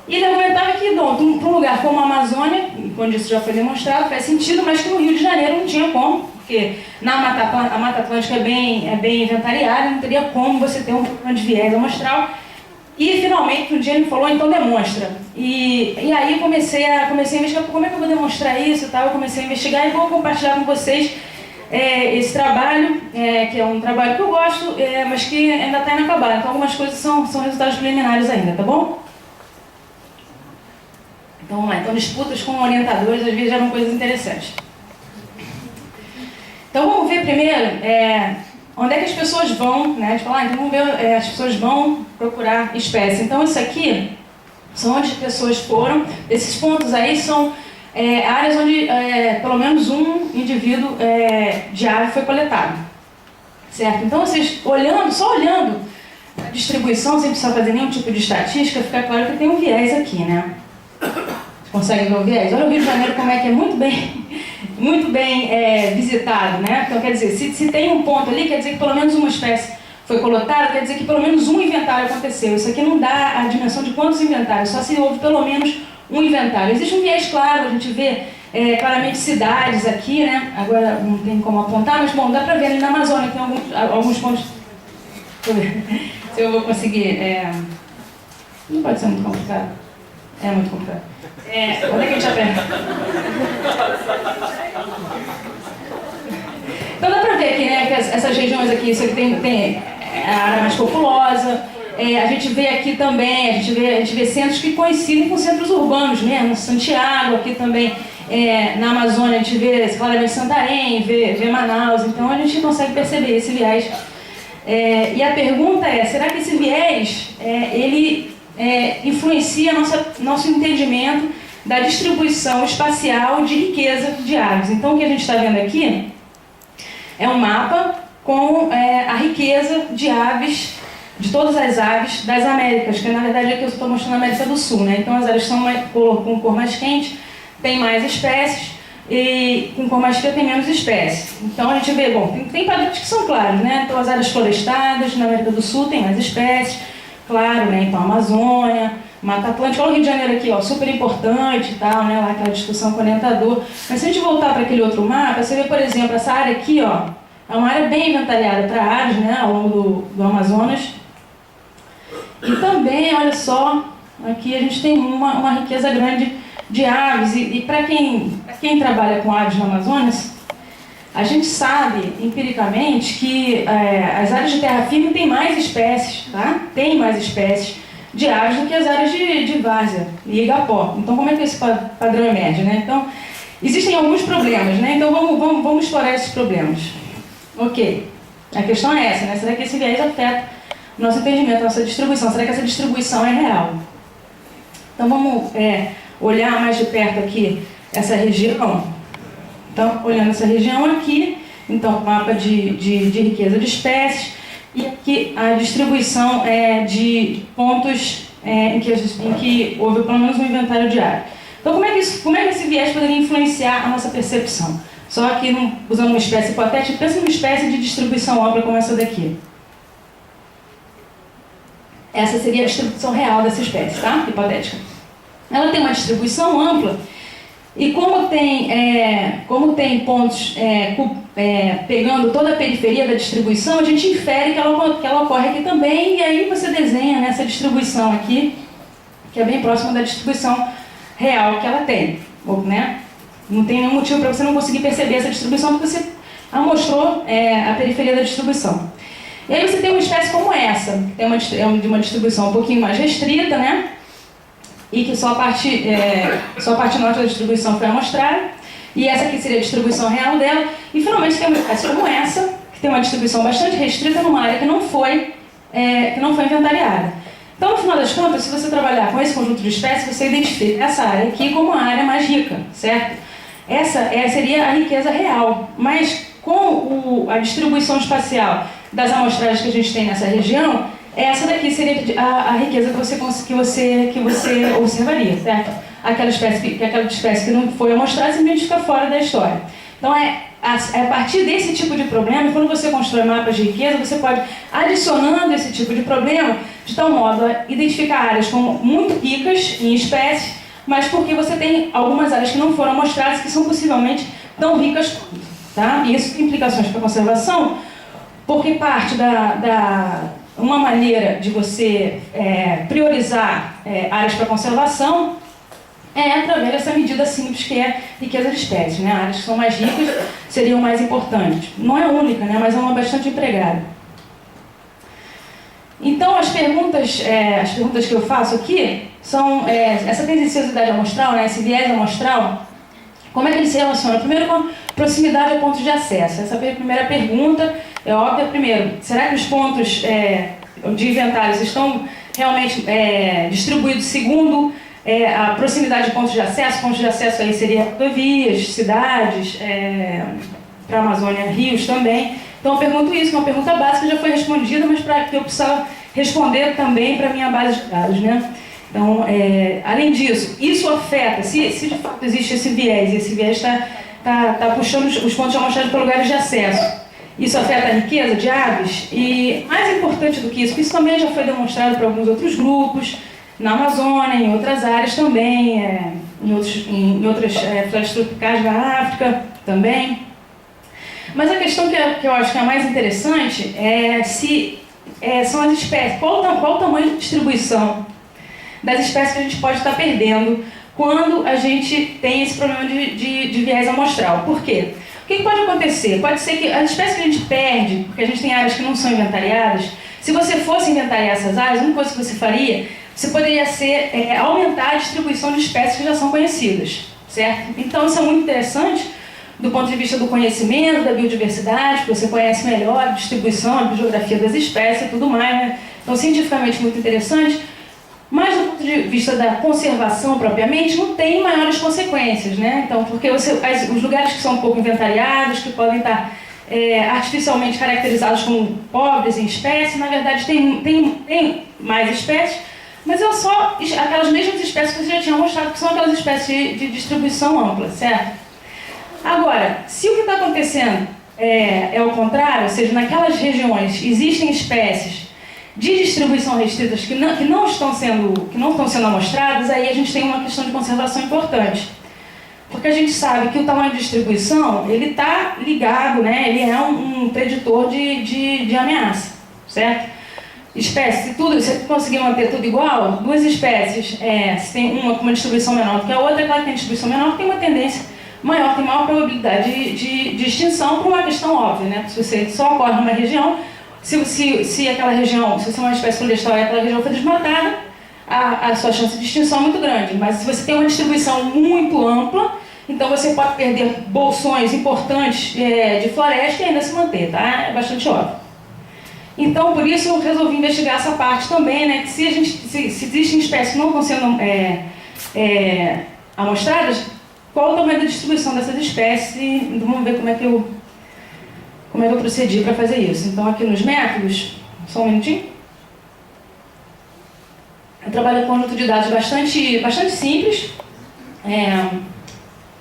E ele argumentava que, para um lugar como a Amazônia, quando isso já foi demonstrado, faz sentido, mas que no Rio de Janeiro não tinha como, porque a Mata Atlântica é bem inventariada, não teria como você ter um problema de viés amostral. E, finalmente, um dia ele me falou: então demonstra. E aí comecei a investigar como é que eu vou demonstrar isso e tal. Eu comecei a investigar e vou compartilhar com vocês esse trabalho, que é um trabalho que eu gosto, mas que ainda está inacabado. Então, algumas coisas são resultados preliminares ainda, tá bom? Então, vamos lá. Então, disputas com orientadores, às vezes, eram coisas interessantes. Então, vamos ver primeiro onde é que as pessoas vão, né? A gente fala, então vamos ver, as pessoas vão procurar espécie. Então, isso aqui são onde as pessoas foram. Esses pontos aí são áreas onde pelo menos um indivíduo de ave foi coletado. Certo? Então, vocês só olhando a distribuição, sem precisar fazer nenhum tipo de estatística, fica claro que tem um viés aqui, né? Consegue ver o viés? Olha o Rio de Janeiro como é que é muito bem visitado, né? Então, quer dizer, se tem um ponto ali, quer dizer que pelo menos uma espécie foi coletada, quer dizer que pelo menos um inventário aconteceu. Isso aqui não dá a dimensão de quantos inventários, só se houve pelo menos um inventário. Existe um viés claro, a gente vê claramente cidades aqui, né? Agora não tem como apontar, mas bom, dá pra ver ali na Amazônia, tem alguns pontos. Deixa eu ver se eu vou conseguir. Não pode ser muito complicado. É muito complicado. Onde é que a gente aperta? Então dá pra ver aqui, né, que essas regiões aqui, isso aqui tem a área mais populosa. A gente vê aqui também, a gente vê centros que coincidem com centros urbanos mesmo. Santiago aqui também na Amazônia a gente vê claramente Santarém, vê Manaus, então a gente consegue perceber esse viés. E a pergunta é, será que esse viés, ele influencia nosso entendimento da distribuição espacial de riqueza de aves? Então o que a gente está vendo aqui é um mapa com a riqueza de aves, de todas as aves das Américas, que na verdade aqui eu estou mostrando a América do Sul, né? Então as aves são com cor mais quente, tem mais espécies, e com cor mais fria tem menos espécies. Então a gente vê, bom, tem padrões que são claros, né? Então as áreas florestadas na América do Sul tem mais espécies, claro, né? Então a Amazônia, Mata Atlântica, olha o Rio de Janeiro aqui, ó, super importante e tal, né? Lá aquela discussão com o orientador. Mas se a gente voltar para aquele outro mapa, você vê, por exemplo, essa área aqui, ó, é uma área bem inventariada para aves, né? Ao longo do Amazonas. E também, olha só, aqui a gente tem uma riqueza grande de aves. E para quem trabalha com aves no Amazonas, a gente sabe empiricamente que as áreas de terra firme têm mais espécies, tá? Tem mais espécies de aves do que as áreas de várzea e igapó. Então, como é que esse padrão emerge, né? Então, existem alguns problemas, né? Então, vamos explorar esses problemas. Ok, a questão é essa, né? Será que esse viés afeta o nosso entendimento, a nossa distribuição? Será que essa distribuição é real? Então, vamos olhar mais de perto aqui essa região. Então, olhando essa região aqui, então, mapa de riqueza de espécies, e aqui a distribuição de pontos em que houve pelo menos um inventário diário. Então, como é que esse viés poderia influenciar a nossa percepção? Só que, usando uma espécie hipotética, pensa numa espécie de distribuição ampla como essa daqui. Essa seria a distribuição real dessa espécie, tá? Hipotética. Ela tem uma distribuição ampla, e como tem pontos pegando toda a periferia da distribuição, a gente infere que ela ocorre aqui também, e aí você desenha nessa distribuição aqui, que é bem próxima da distribuição real que ela tem, né? Não tem nenhum motivo para você não conseguir perceber essa distribuição, porque você amostrou a periferia da distribuição. E aí você tem uma espécie como essa, que tem de uma distribuição um pouquinho mais restrita, né? E que só a parte norte da distribuição foi amostrada, e essa aqui seria a distribuição real dela, e finalmente tem uma espécie como essa, que tem uma distribuição bastante restrita numa área que não foi inventariada. Então, no final das contas, se você trabalhar com esse conjunto de espécies, você identifica essa área aqui como a área mais rica, certo? Essa seria a riqueza real, mas com a distribuição espacial das amostragens que a gente tem nessa região, essa daqui seria a riqueza que você observaria, certo? Aquela espécie que não foi amostrada simplesmente fica fora da história. Então, a partir desse tipo de problema, quando você constrói mapas de riqueza, você pode, adicionando esse tipo de problema, de tal modo a identificar áreas como muito ricas em espécies, mas porque você tem algumas áreas que não foram amostradas que são possivelmente tão ricas quanto, tá? E isso tem implicações para a conservação, porque parte uma maneira de você priorizar áreas para conservação através dessa medida simples que é riqueza de espécies, né? Áreas que são mais ricas seriam mais importantes. Não é única, né? Mas é uma bastante empregada. Então, as perguntas que eu faço aqui são essa tendenciosidade amostral, né? Esse viés amostral, como é que ele se relaciona? Primeiro, com a proximidade a pontos de acesso. Essa é a primeira pergunta. É óbvio, primeiro, será que os pontos de inventários estão realmente distribuídos segundo a proximidade de pontos de acesso? Pontos de acesso aí seria rodovias, cidades, para a Amazônia, rios também. Então eu pergunto isso, uma pergunta básica já foi respondida, mas para que eu possa responder também para a minha base de dados, né? Então, além disso, isso afeta, se de fato existe esse viés, e esse viés está puxando os pontos de amostragem para lugares de acesso, isso afeta a riqueza de aves? E mais importante do que isso também já foi demonstrado por alguns outros grupos, na Amazônia, em outras áreas também, em outras florestas tropicais da África também. Mas a questão que eu acho que é a mais interessante são as espécies. Qual o tamanho de distribuição das espécies que a gente pode estar perdendo quando a gente tem esse problema de viés amostral? Por quê? O que pode acontecer? Pode ser que as espécies que a gente perde, porque a gente tem áreas que não são inventariadas, se você fosse inventariar essas áreas, uma coisa que você faria, você poderia aumentar a distribuição de espécies que já são conhecidas, certo? Então isso é muito interessante do ponto de vista do conhecimento, da biodiversidade, que você conhece melhor a distribuição, a geografia das espécies e tudo mais, né? Então, cientificamente muito interessante, mas do ponto de vista da conservação propriamente, não tem maiores consequências, né? Então, porque os lugares que são um pouco inventariados, que podem estar artificialmente caracterizados como pobres em espécies, na verdade tem mais espécies, mas são só aquelas mesmas espécies que você já tinha mostrado, que são aquelas espécies de distribuição ampla, certo? Agora, se o que está acontecendo é o contrário, ou seja, naquelas regiões existem espécies de distribuição restritas que não estão sendo amostradas, aí a gente tem uma questão de conservação importante. Porque a gente sabe que o tamanho de distribuição, ele está ligado, né? Ele é um preditor de ameaça, certo? Espécies, se você conseguir manter tudo igual, duas espécies, se tem uma com uma distribuição menor do que a outra, aquela que tem distribuição menor tem uma tendência maior, tem maior probabilidade de extinção por uma questão óbvia, né? Se você só ocorre numa região, se aquela região, se você é uma espécie florestal e aquela região foi desmatada, a sua chance de extinção é muito grande. Mas se você tem uma distribuição muito ampla, então você pode perder bolsões importantes de floresta e ainda se manter, tá? É bastante óbvio. Então, por isso eu resolvi investigar essa parte também, né? Que se existem espécies que não estão sendo amostradas, qual o tamanho da distribuição dessas espécies? E vamos ver como é que eu procedi para fazer isso. Então, aqui nos métodos, só um minutinho. Eu trabalho com um conjunto de dados bastante simples.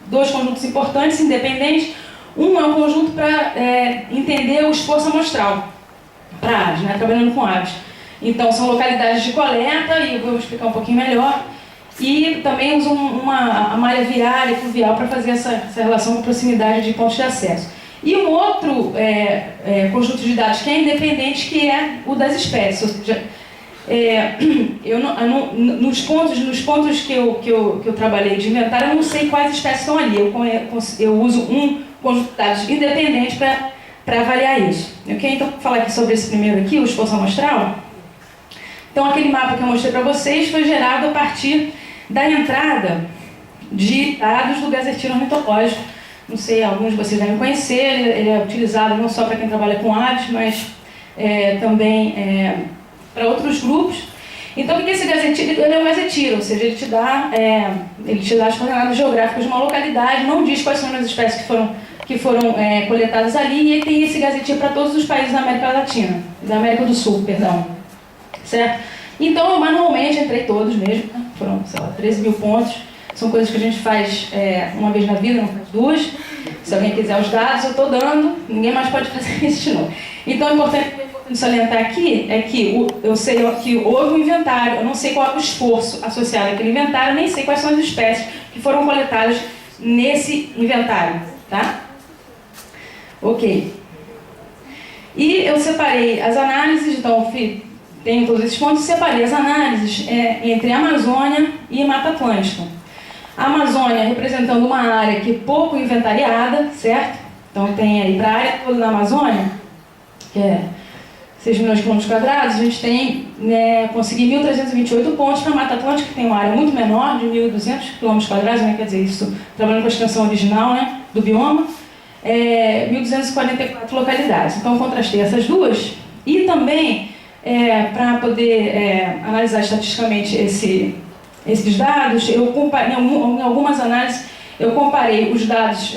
Dois conjuntos importantes, independentes. Um é um conjunto para entender o esforço amostral para aves, né? Trabalhando com aves. Então, são localidades de coleta, e eu vou explicar um pouquinho melhor. E também uso a malha viária e fluvial para fazer essa relação com proximidade de pontos de acesso. E um outro conjunto de dados que é independente, que é o das espécies. Ou seja, nos pontos que eu trabalhei de inventário, eu não sei quais espécies estão ali. Eu uso um conjunto de dados independente para avaliar isso. Okay? Então, vou falar aqui sobre esse primeiro aqui, o esforço amostral. Então, aquele mapa que eu mostrei para vocês foi gerado a partir da entrada de dados do Gazetteiro Ornitológico. Não sei, alguns de vocês devem conhecer, ele é utilizado não só para quem trabalha com aves, mas também para outros grupos. Então, o que é esse Gazetteiro? Ele é um Gazetteiro, ou seja, ele te dá as coordenadas geográficas de uma localidade, não diz quais são as espécies que foram coletadas ali, e ele tem esse Gazetteiro para todos os países da América Latina, da América do Sul, perdão. Certo? Então, eu manualmente entrei todos mesmo, né? Foram, sei lá, 13 mil pontos. São coisas que a gente faz uma vez na vida, não faz duas. Se alguém quiser os dados, eu estou dando, ninguém mais pode fazer isso de novo. Então, o importante salientar aqui é que eu sei que houve um inventário, eu não sei qual é o esforço associado àquele inventário, nem sei quais são as espécies que foram coletadas nesse inventário, tá? Ok. E eu separei as análises, então, tenho todos esses pontos, separei as análises entre Amazônia e Mata Atlântica. A Amazônia representando uma área que é pouco inventariada, certo? Então tem aí para a área toda da Amazônia, que é 6 milhões de quilômetros quadrados, a gente tem, consegui 1.328 pontos. Para a Mata Atlântica, que tem uma área muito menor, de 1.200 quilômetros quadrados, né? Quer dizer, isso trabalhando com a extensão original, né, do bioma, 1.244 localidades. Então eu contrastei essas duas e também para poder analisar estatisticamente esses dados, em algumas análises eu comparei os dados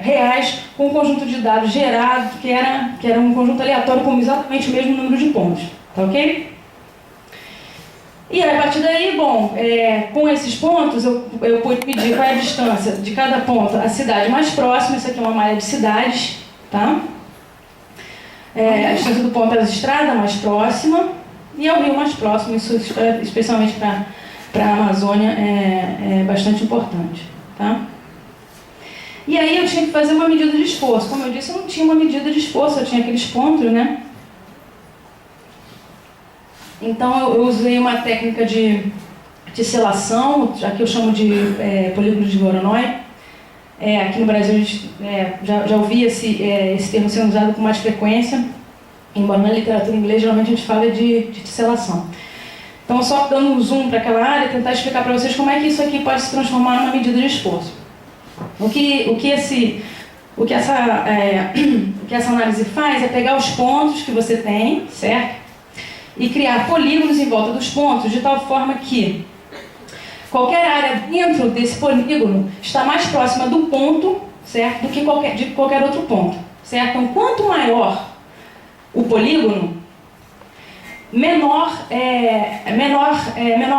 reais com um conjunto de dados gerado, que era um conjunto aleatório com exatamente o mesmo número de pontos, tá ok? E aí, a partir daí, bom, com esses pontos eu pude medir qual é a distância de cada ponto à cidade mais próxima. Isso aqui é uma malha de cidades, tá? A distância do ponto às estradas mais próxima e ao rio mais próximo. Isso, especialmente para a Amazônia, é bastante importante, tá? E aí eu tinha que fazer uma medida de esforço. Como eu disse, eu não tinha uma medida de esforço, eu tinha aqueles pontos, né? Então eu usei uma técnica de tesselação, aqui eu chamo de polígono de Voronoi. Aqui no Brasil a gente já ouvi esse termo sendo usado com mais frequência, embora na literatura inglesa geralmente a gente fala de tesselação. Então, só dando um zoom para aquela área, tentar explicar para vocês como é que isso aqui pode se transformar numa medida de esforço. O que essa análise faz é pegar os pontos que você tem, certo? E criar polígonos em volta dos pontos, de tal forma que qualquer área dentro desse polígono está mais próxima do ponto, certo? Do que de qualquer outro ponto, certo? Então, quanto maior o polígono, menor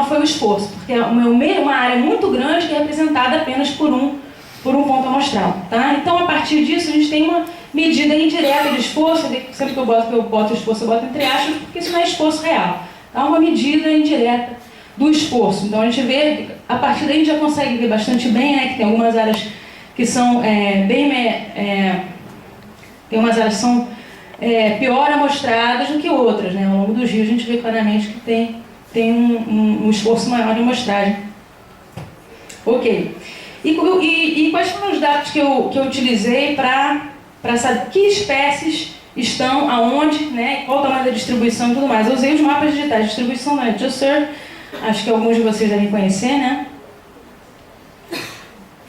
foi o esforço, porque é uma área muito grande que é representada apenas por um ponto amostral, tá? Então, a partir disso, a gente tem uma medida indireta de esforço. Sempre que eu boto esforço, eu boto entre aspas, porque isso não é esforço real, tá? Uma medida indireta do esforço. Então, a gente vê, a partir daí a gente já consegue ver bastante bem, né, que tem algumas áreas que são tem umas áreas que são pior amostradas do que outras, né? Ao longo dos rios a gente vê claramente que tem um esforço maior de amostragem. Ok. E quais foram os dados que eu utilizei para saber que espécies estão aonde, né? Qual o tamanho da distribuição e tudo mais. Eu usei os mapas digitais de distribuição da Juster, acho que alguns de vocês devem conhecer, né?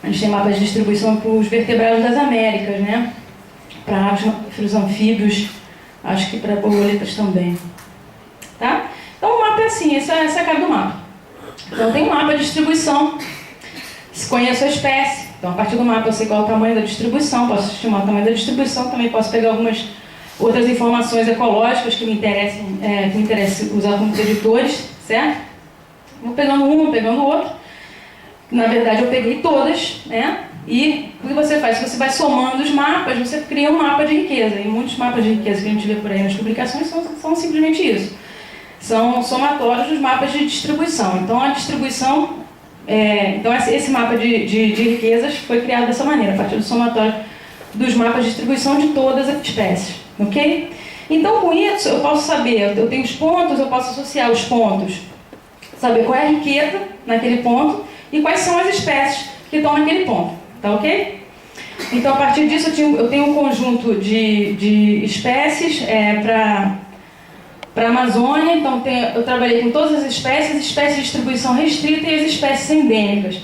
A gente tem mapas de distribuição para os vertebrados das Américas, né? Para aves, mamíferos, anfíbios, acho que para borboletas também. Tá? Então o mapa é assim, essa é a cara do mapa. Então tem um mapa de distribuição, conheço a espécie, então a partir do mapa eu sei qual é o tamanho da distribuição, posso estimar o tamanho da distribuição, também posso pegar algumas outras informações ecológicas que me interessem usar como preditores, certo? Vou pegando um, vou pegando outro. Na verdade eu peguei todas, né? E o que você faz? Você vai somando os mapas, você cria um mapa de riqueza. E muitos mapas de riqueza que a gente vê por aí nas publicações são simplesmente isso. São somatórios dos mapas de distribuição. Então, a distribuição... então, esse mapa de riquezas foi criado dessa maneira, a partir do somatório dos mapas de distribuição de todas as espécies. Ok? Então, com isso, eu posso saber, eu tenho os pontos, eu posso associar os pontos, saber qual é a riqueza naquele ponto e quais são as espécies que estão naquele ponto. Tá ok? Então, a partir disso, eu tenho um conjunto de espécies para a Amazônia. Então, eu trabalhei com todas as espécies de distribuição restrita e as espécies endêmicas.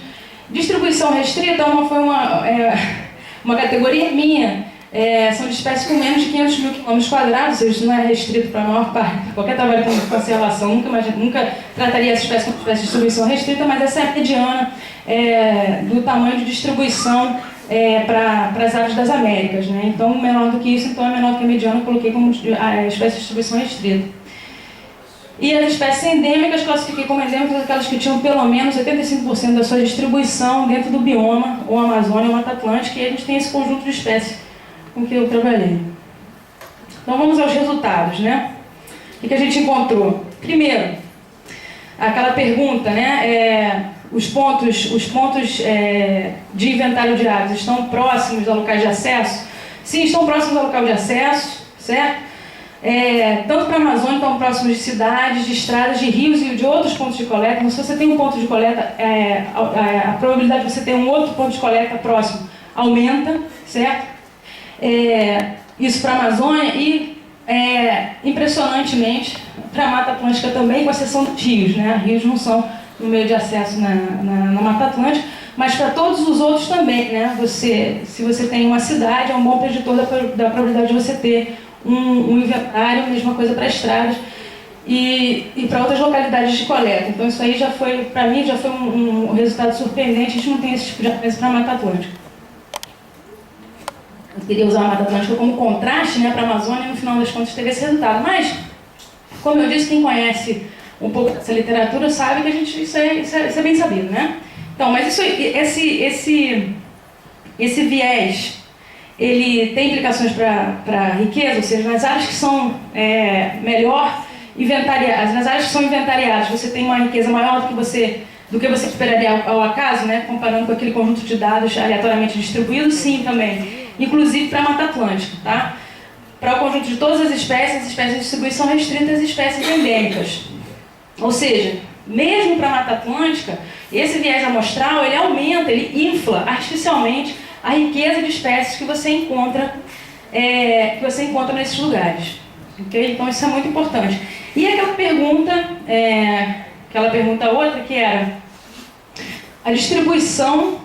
Distribuição restrita foi uma categoria minha. São de espécies com menos de 500 mil quilômetros quadrados, ou seja, isso não é restrito para a maior parte. Qualquer trabalho com conservação nunca trataria essa espécie como espécie de distribuição restrita, mas essa é a mediana do tamanho de distribuição para as aves das Américas, né? Então, menor do que isso, então é menor do que a mediana, eu coloquei como espécie de distribuição restrita. E as espécies endêmicas, classifiquei como endêmicas aquelas que tinham pelo menos 85% da sua distribuição dentro do bioma, ou Amazônia ou Mata Atlântica, e a gente tem esse conjunto de espécies com que eu trabalhei. Então vamos aos resultados, né? O que a gente encontrou? Primeiro, aquela pergunta, né? Os pontos de inventário de aves estão próximos ao local de acesso? Sim, estão próximos ao local de acesso, certo? Tanto para a Amazônia, estão próximos de cidades, de estradas, de rios e de outros pontos de coleta. Então, se você tem um ponto de coleta, a probabilidade de você ter um outro ponto de coleta próximo aumenta, certo? Isso para a Amazônia e, impressionantemente, para a Mata Atlântica também, com exceção dos rios, né? Rios não são no meio de acesso na Mata Atlântica, mas para todos os outros também, né? Se você tem uma cidade, é um bom preditor da probabilidade de você ter um inventário, mesma coisa para estradas e para outras localidades de coleta. Então isso aí para mim, já foi um resultado surpreendente. A gente não tem esse tipo de análise para a Mata Atlântica. Eu queria usar a Mata Atlântica como contraste, né, para a Amazônia, e no final das contas teve esse resultado. Mas, como eu disse, quem conhece um pouco dessa literatura sabe que isso é bem sabido, né? Então, mas esse viés, ele tem implicações para a riqueza, ou seja, nas áreas que são melhor inventariadas, nas áreas que são inventariadas, você tem uma riqueza maior do que você esperaria ao acaso, né? Comparando com aquele conjunto de dados aleatoriamente distribuídos, sim, também. Inclusive para a Mata Atlântica, tá? Para o conjunto de todas as espécies de distribuição restrita e as espécies endêmicas. Ou seja, mesmo para a Mata Atlântica, esse viés amostral, ele aumenta, ele infla artificialmente a riqueza de espécies que você encontra nesses lugares. Okay? Então isso é muito importante. E aquela pergunta outra, que era a distribuição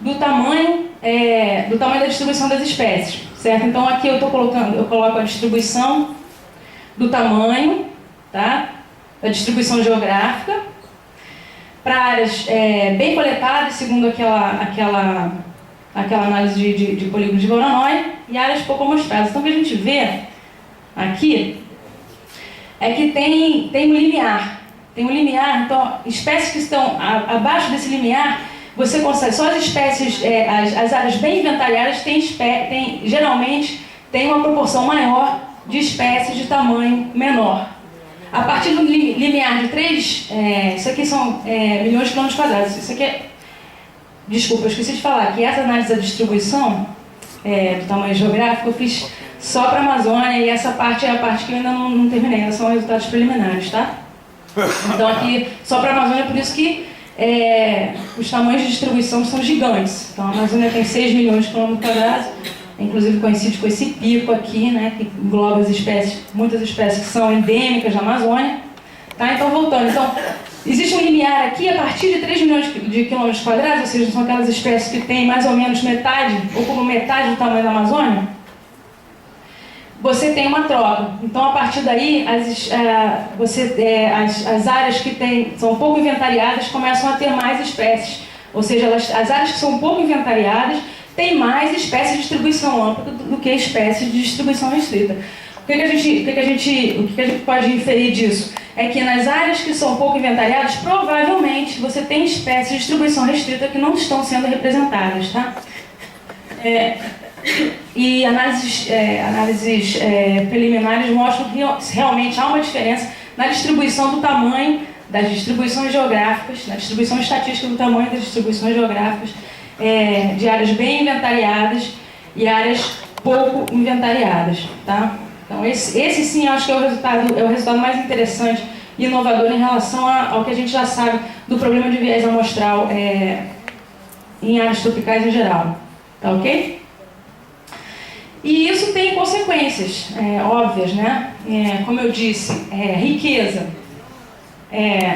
do tamanho da distribuição das espécies, certo? Então aqui eu coloco a distribuição do tamanho, tá? Da distribuição geográfica, para áreas bem coletadas, segundo aquela análise de polígono de Voronoi, e áreas pouco amostradas. Então o que a gente vê aqui é que tem um limiar. Tem um limiar, então espécies que estão abaixo desse limiar, você consegue, só as espécies, as áreas bem inventariadas geralmente tem uma proporção maior de espécies de tamanho menor. A partir do limiar de 3, isso aqui são milhões de quilômetros quadrados. Isso aqui desculpa, eu esqueci de falar que essa análise da distribuição do tamanho geográfico eu fiz só para a Amazônia, e essa parte é a parte que eu ainda não terminei, ainda são resultados preliminares, tá? Então aqui, só para a Amazônia, por isso que os tamanhos de distribuição são gigantes. Então a Amazônia tem 6 milhões de quilômetros quadrados, inclusive coincide com esse pico aqui, né, que engloba as espécies, muitas espécies que são endêmicas da Amazônia. Tá? Então, voltando. Então, existe um limiar aqui a partir de 3 milhões de quilômetros quadrados, ou seja, são aquelas espécies que têm mais ou menos metade, ou como metade do tamanho da Amazônia. Você tem uma troca. Então, a partir daí, as áreas que são pouco inventariadas começam a ter mais espécies. Ou seja, as áreas que são pouco inventariadas têm mais espécies de distribuição ampla do que espécies de distribuição restrita. O que a gente pode inferir disso? É que nas áreas que são pouco inventariadas, provavelmente você tem espécies de distribuição restrita que não estão sendo representadas, tá? E análises preliminares mostram que realmente há uma diferença na distribuição do tamanho das distribuições geográficas, na distribuição estatística do tamanho das distribuições geográficas de áreas bem inventariadas e áreas pouco inventariadas, tá? Então esse sim, eu acho que é o resultado mais interessante e inovador em relação ao que a gente já sabe do problema de viés amostral em áreas tropicais em geral, tá ok? E isso tem consequências óbvias, né? Como eu disse, riqueza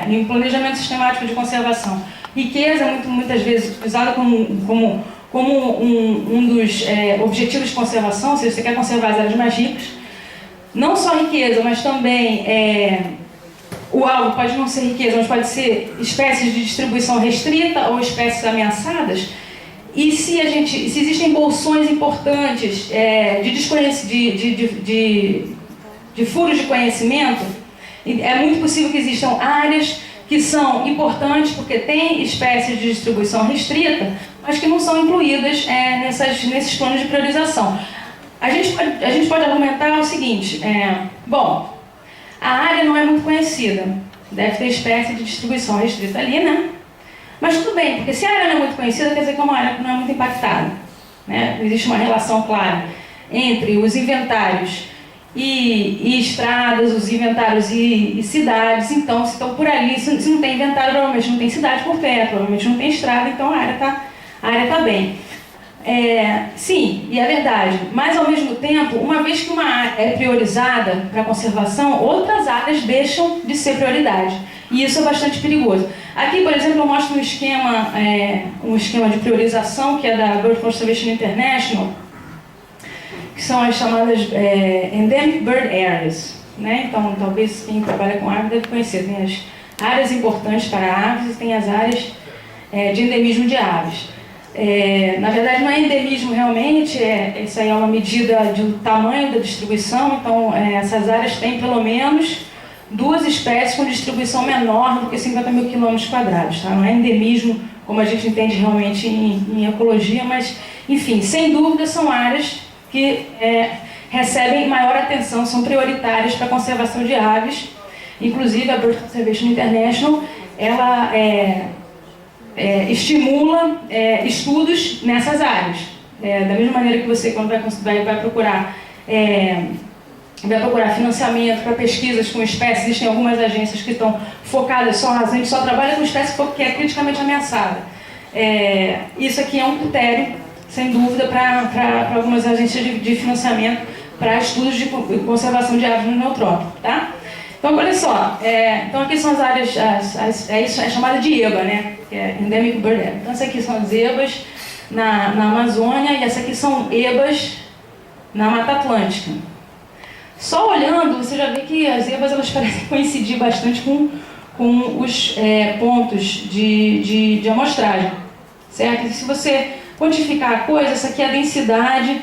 em planejamento sistemático de conservação. Riqueza é muitas vezes utilizada como um dos objetivos de conservação, ou seja, você quer conservar as áreas mais ricas. Não só riqueza, mas também o alvo pode não ser riqueza, mas pode ser espécies de distribuição restrita ou espécies ameaçadas. E se existem bolsões importantes de furos de conhecimento, é muito possível que existam áreas que são importantes porque têm espécies de distribuição restrita, mas que não são incluídas nesses planos de priorização. A gente pode argumentar o seguinte, bom, a área não é muito conhecida, deve ter espécie de distribuição restrita ali, né? Mas tudo bem, porque se a área não é muito conhecida, quer dizer que é uma área que não é muito impactada, né? Existe uma relação clara entre os inventários e estradas, os inventários e cidades. Então, se estão por ali, se não tem inventário, provavelmente não tem cidade por perto, provavelmente não tem estrada, então a área está bem. Sim, e é verdade, mas ao mesmo tempo, uma vez que uma área é priorizada para a conservação, outras áreas deixam de ser prioridade. E isso é bastante perigoso. Aqui, por exemplo, eu mostro um esquema de priorização que é da Bird Conservation International, que são as chamadas Endemic Bird Areas, né? Então, talvez quem trabalha com aves deve conhecer. Tem as áreas importantes para aves e tem as áreas de endemismo de aves. Na verdade, não é endemismo realmente, isso aí é uma medida do tamanho da distribuição. Então, essas áreas têm pelo menos 2 espécies com distribuição menor do que 50 mil quilômetros quadrados. Tá? Não é endemismo como a gente entende realmente em ecologia, mas, enfim, sem dúvida são áreas que recebem maior atenção, são prioritárias para a conservação de aves. Inclusive, a Bird Conservation International, ela estimula estudos nessas áreas. Da mesma maneira que você, quando vai procurar financiamento para pesquisas com espécies, existem algumas agências que estão focadas a gente só trabalha com espécie que é criticamente ameaçada. Isso aqui é um critério, sem dúvida, para algumas agências de financiamento para estudos de conservação de aves no neotrópico, tá? Então, olha só, então aqui são as áreas, isso é chamada de EBA, né? Que é Endemic Bird Area. Então, essas aqui são as EBAs. na Amazônia, e essa aqui são ebas na Mata Atlântica. Só olhando, você já vê que as ebas elas parecem coincidir bastante com os pontos de amostragem, certo? E se você quantificar a coisa, essa aqui é a densidade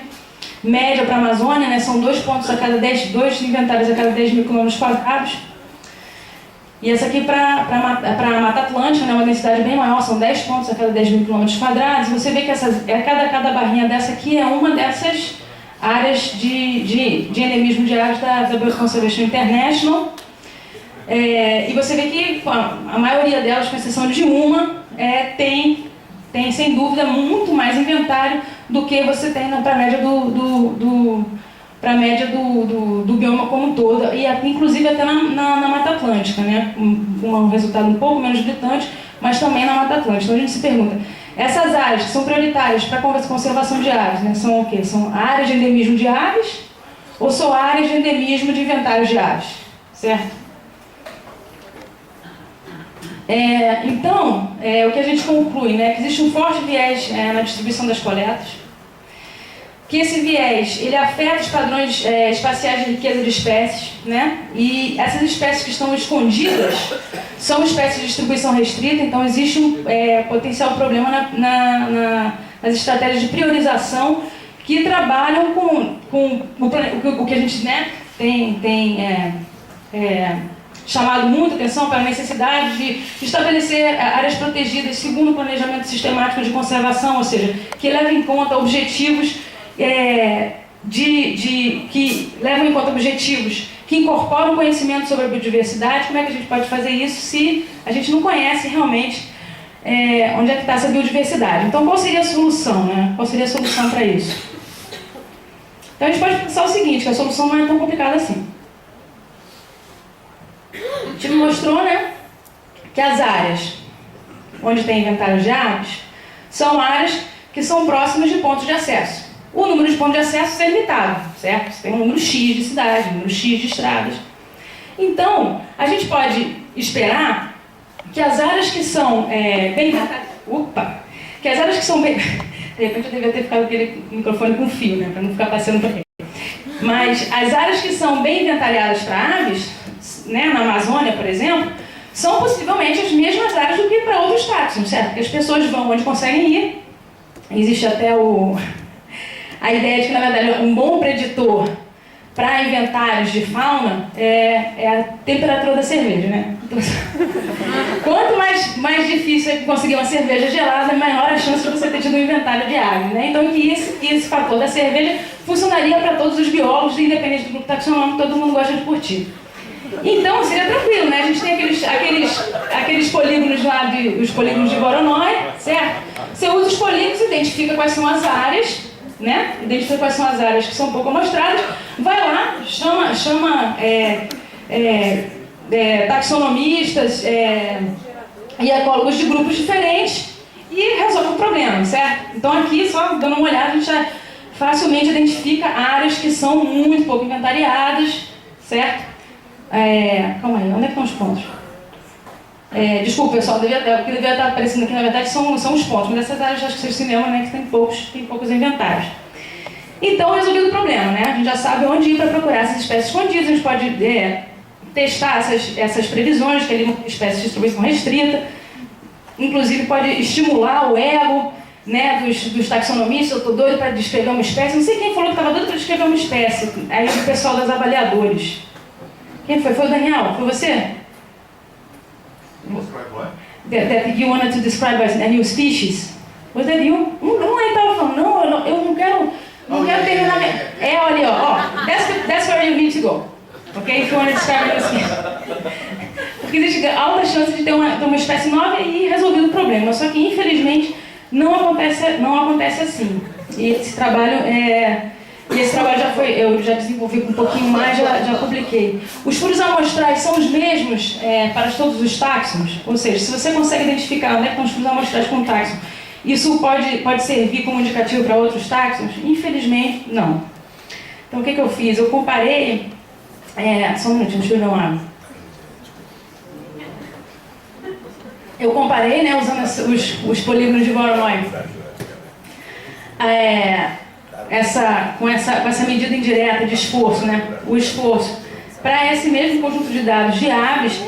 média para a Amazônia, né? São 2 pontos a cada 2 inventários a cada 10 mil quilômetros². E essa aqui para a Mata Atlântica, né? Uma densidade bem maior, são 10 pontos a cada 10 mil quilômetros². E você vê que cada barrinha dessa aqui é uma dessas áreas de endemismo de aves da Bioconservation International. E você vê que a maioria delas, com exceção de uma, tem sem dúvida muito mais inventário do que você tem para a média do bioma como um todo, e inclusive até na Mata Atlântica, né? Um resultado um pouco menos gritante, mas também na Mata Atlântica. Então a gente se pergunta, essas áreas que são prioritárias para a conservação de aves, né, são o quê? São áreas de endemismo de aves ou são áreas de endemismo de inventários de aves? Certo? Então, o que a gente conclui, né, que existe um forte viés na distribuição das coletas, que esse viés ele afeta os padrões espaciais de riqueza de espécies, né, e essas espécies que estão escondidas são espécies de distribuição restrita, então existe um potencial problema nas estratégias de priorização que trabalham com o que a gente, né, tem chamado muita atenção para a necessidade de estabelecer áreas protegidas segundo o planejamento sistemático de conservação, ou seja, que leva em conta objetivos que levam em conta objetivos que incorporam conhecimento sobre a biodiversidade. Como é que a gente pode fazer isso se a gente não conhece realmente onde é que está essa biodiversidade? Então, qual seria a solução, né? Qual seria a solução para isso? Então, a gente pode pensar o seguinte, que a solução não é tão complicada assim. A gente mostrou, né, que as áreas onde tem inventários de aves são áreas que são próximas de pontos de acesso. O número de pontos de acesso é limitado, certo? Você tem um número X de cidades, um número X de estradas. Então, a gente pode esperar que as áreas que são que as áreas que são bem... De repente eu devia ter ficado com aquele microfone com fio, né, para não ficar passando por aí. Mas as áreas que são bem inventariadas para aves, né, na Amazônia, por exemplo, são possivelmente as mesmas áreas do que para outros táxons, certo? Porque as pessoas vão onde conseguem ir. Existe até a ideia de que, na verdade, um bom preditor para inventários de fauna é a temperatura da cerveja, né? Então, quanto mais difícil é conseguir uma cerveja gelada, maior a chance de você ter tido um inventário de aves, né? Então, que esse fator da cerveja funcionaria para todos os biólogos, independente do grupo taxonômico, todo mundo gosta de curtir. Então, seria tranquilo, né? A gente tem aqueles polígonos lá, os polígonos de Voronoi, certo? Você usa os polígonos, identifica quais são as áreas, né? Identifica quais são as áreas que são pouco amostradas, vai lá, chama taxonomistas e ecólogos de grupos diferentes e resolve o problema, certo? Então aqui, só dando uma olhada, a gente já facilmente identifica áreas que são muito pouco inventariadas, certo? Calma aí, onde é que estão os pontos? Desculpa, pessoal, o que devia estar aparecendo aqui, na verdade, são os pontos, mas essas áreas, acho que vocês se lembram, né, que tem poucos inventários. Então, resolvido o problema, né? A gente já sabe onde ir para procurar essas espécies escondidas, a gente pode testar essas previsões, que é uma espécie de distribuição restrita, inclusive pode estimular o ego, né, dos taxonomistas. Eu estou doido para descrever uma espécie, não sei quem falou que estava doido para descrever uma espécie, aí o pessoal das avaliadores. Quem foi? Foi o Daniel? Foi você? That you wanted to describe as a new species? Was that you? Não, ele estava falando, não, eu não quero terminar minha... olha, ó, that's where you need to go. Ok? If you want to describe a new species. Porque existe alta chance de ter uma espécie nova e resolvido o problema. Só que, infelizmente, não acontece assim. E esse trabalho eu já desenvolvi um pouquinho mais, já publiquei. Os furos amostrais são os mesmos para todos os táxons, ou seja, se você consegue identificar onde estão os furos amostrais com o táxon, isso pode servir como indicativo para outros táxons? Infelizmente, não. Então, o que eu fiz? Eu comparei... só um minutinho, deixa eu beber uma água. Eu comparei, né, usando os polígonos de Voronoi com essa medida indireta de esforço, né? O esforço para esse mesmo conjunto de dados de aves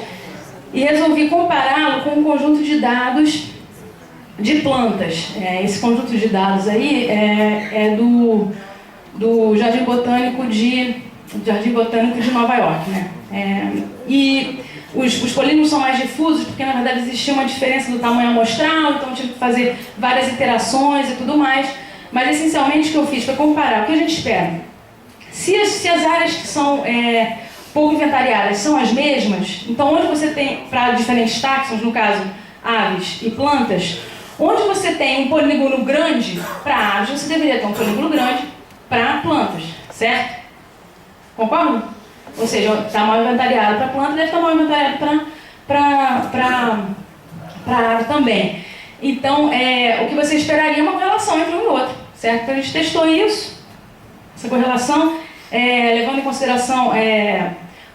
e resolvi compará-lo com um conjunto de dados de plantas. Esse conjunto de dados aí é do Jardim Botânico de Nova York, né? E os polígonos são mais difusos porque, na verdade, existia uma diferença do tamanho amostral, então eu tive que fazer várias iterações e tudo mais. Mas, essencialmente, o que eu fiz foi comparar o que a gente espera. Se as áreas que são pouco inventariadas são as mesmas, então onde você tem, para diferentes táxons, no caso, aves e plantas, onde você tem um polígono grande para aves, você deveria ter um polígono grande para plantas, certo? Concordo? Ou seja, está mal inventariado para planta, deve estar mal inventariado para ave também. Então, o que você esperaria é uma correlação entre um e outro, certo? Então, a gente testou isso, essa correlação, levando em consideração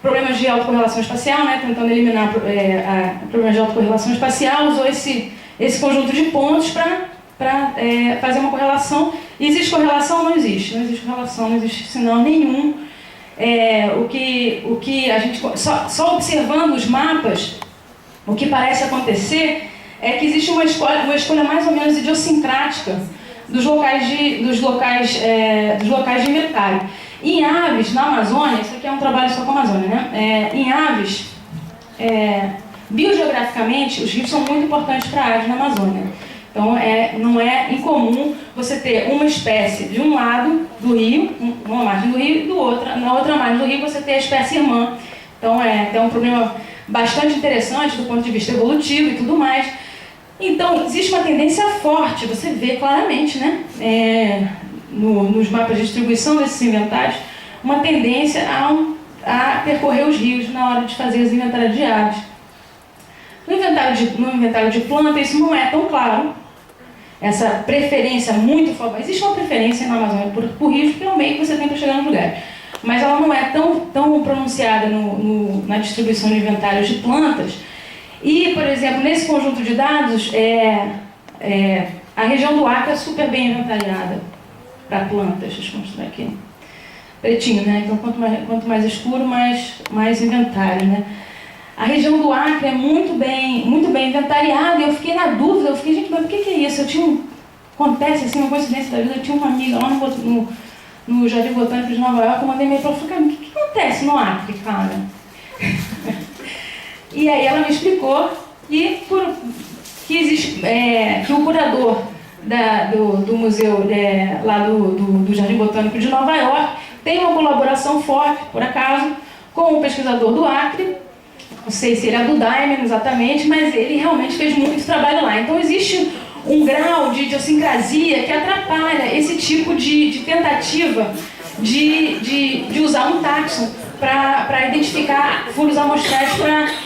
problemas de autocorrelação espacial, né? Tentando eliminar problemas de autocorrelação espacial, usou esse conjunto de pontos para fazer uma correlação. E existe correlação? Não existe. Não existe correlação, não existe sinal nenhum. O que a gente, só observando os mapas, o que parece acontecer é que existe uma escolha mais ou menos idiosincrática dos locais de inventário. Em aves, na Amazônia, isso aqui é um trabalho só com a Amazônia, né? Em aves, biogeograficamente, os rios são muito importantes para aves na Amazônia. Então, não é incomum você ter uma espécie de um lado do rio, uma margem do rio, e na outra margem do rio você ter a espécie irmã. Então, é um problema bastante interessante do ponto de vista evolutivo e tudo mais. Então, existe uma tendência forte, você vê claramente, né, nos mapas de distribuição desses inventários, uma tendência a percorrer os rios na hora de fazer as inventários de aves. No inventário de planta, isso não é tão claro, essa preferência muito forte. Existe uma preferência na Amazônia por rios, porque é o meio que você tem para chegar no lugar. Mas ela não é tão pronunciada na distribuição de inventários de plantas. E, por exemplo, nesse conjunto de dados, a região do Acre é super bem inventariada para plantas. Deixa eu mostrar aqui. Pretinho, né? Então, quanto mais escuro, mais inventário, né? A região do Acre é muito bem inventariada, e eu fiquei na dúvida, gente, mas por que é isso? Acontece assim, uma coincidência da vida, eu tinha uma amiga lá no Jardim Botânico de Nova York, eu mandei e-mail para ela, falei, o que acontece no Acre, cara? E aí ela me explicou que o curador do museu lá do Jardim Botânico de Nova York tem uma colaboração forte, por acaso, com o pesquisador do Acre. Não sei se ele é do Daimler exatamente, mas ele realmente fez muito trabalho lá. Então existe um grau de idiosincrasia que atrapalha esse tipo de tentativa de usar um táxon para identificar furos amostrais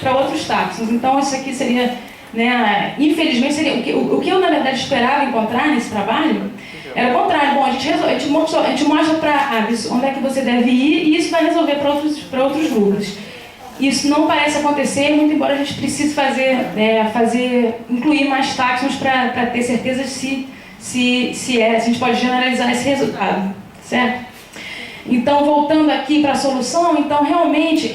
para outros táxons. Então isso aqui seria, né, infelizmente, seria o que eu na verdade esperava encontrar nesse trabalho era o contrário. Bom, a gente mostra para aves onde é que você deve ir e isso vai resolver para outros grupos. Isso não parece acontecer, muito embora a gente precise incluir mais táxons para ter certeza se a gente pode generalizar esse resultado, certo? Então, voltando aqui para a solução, então realmente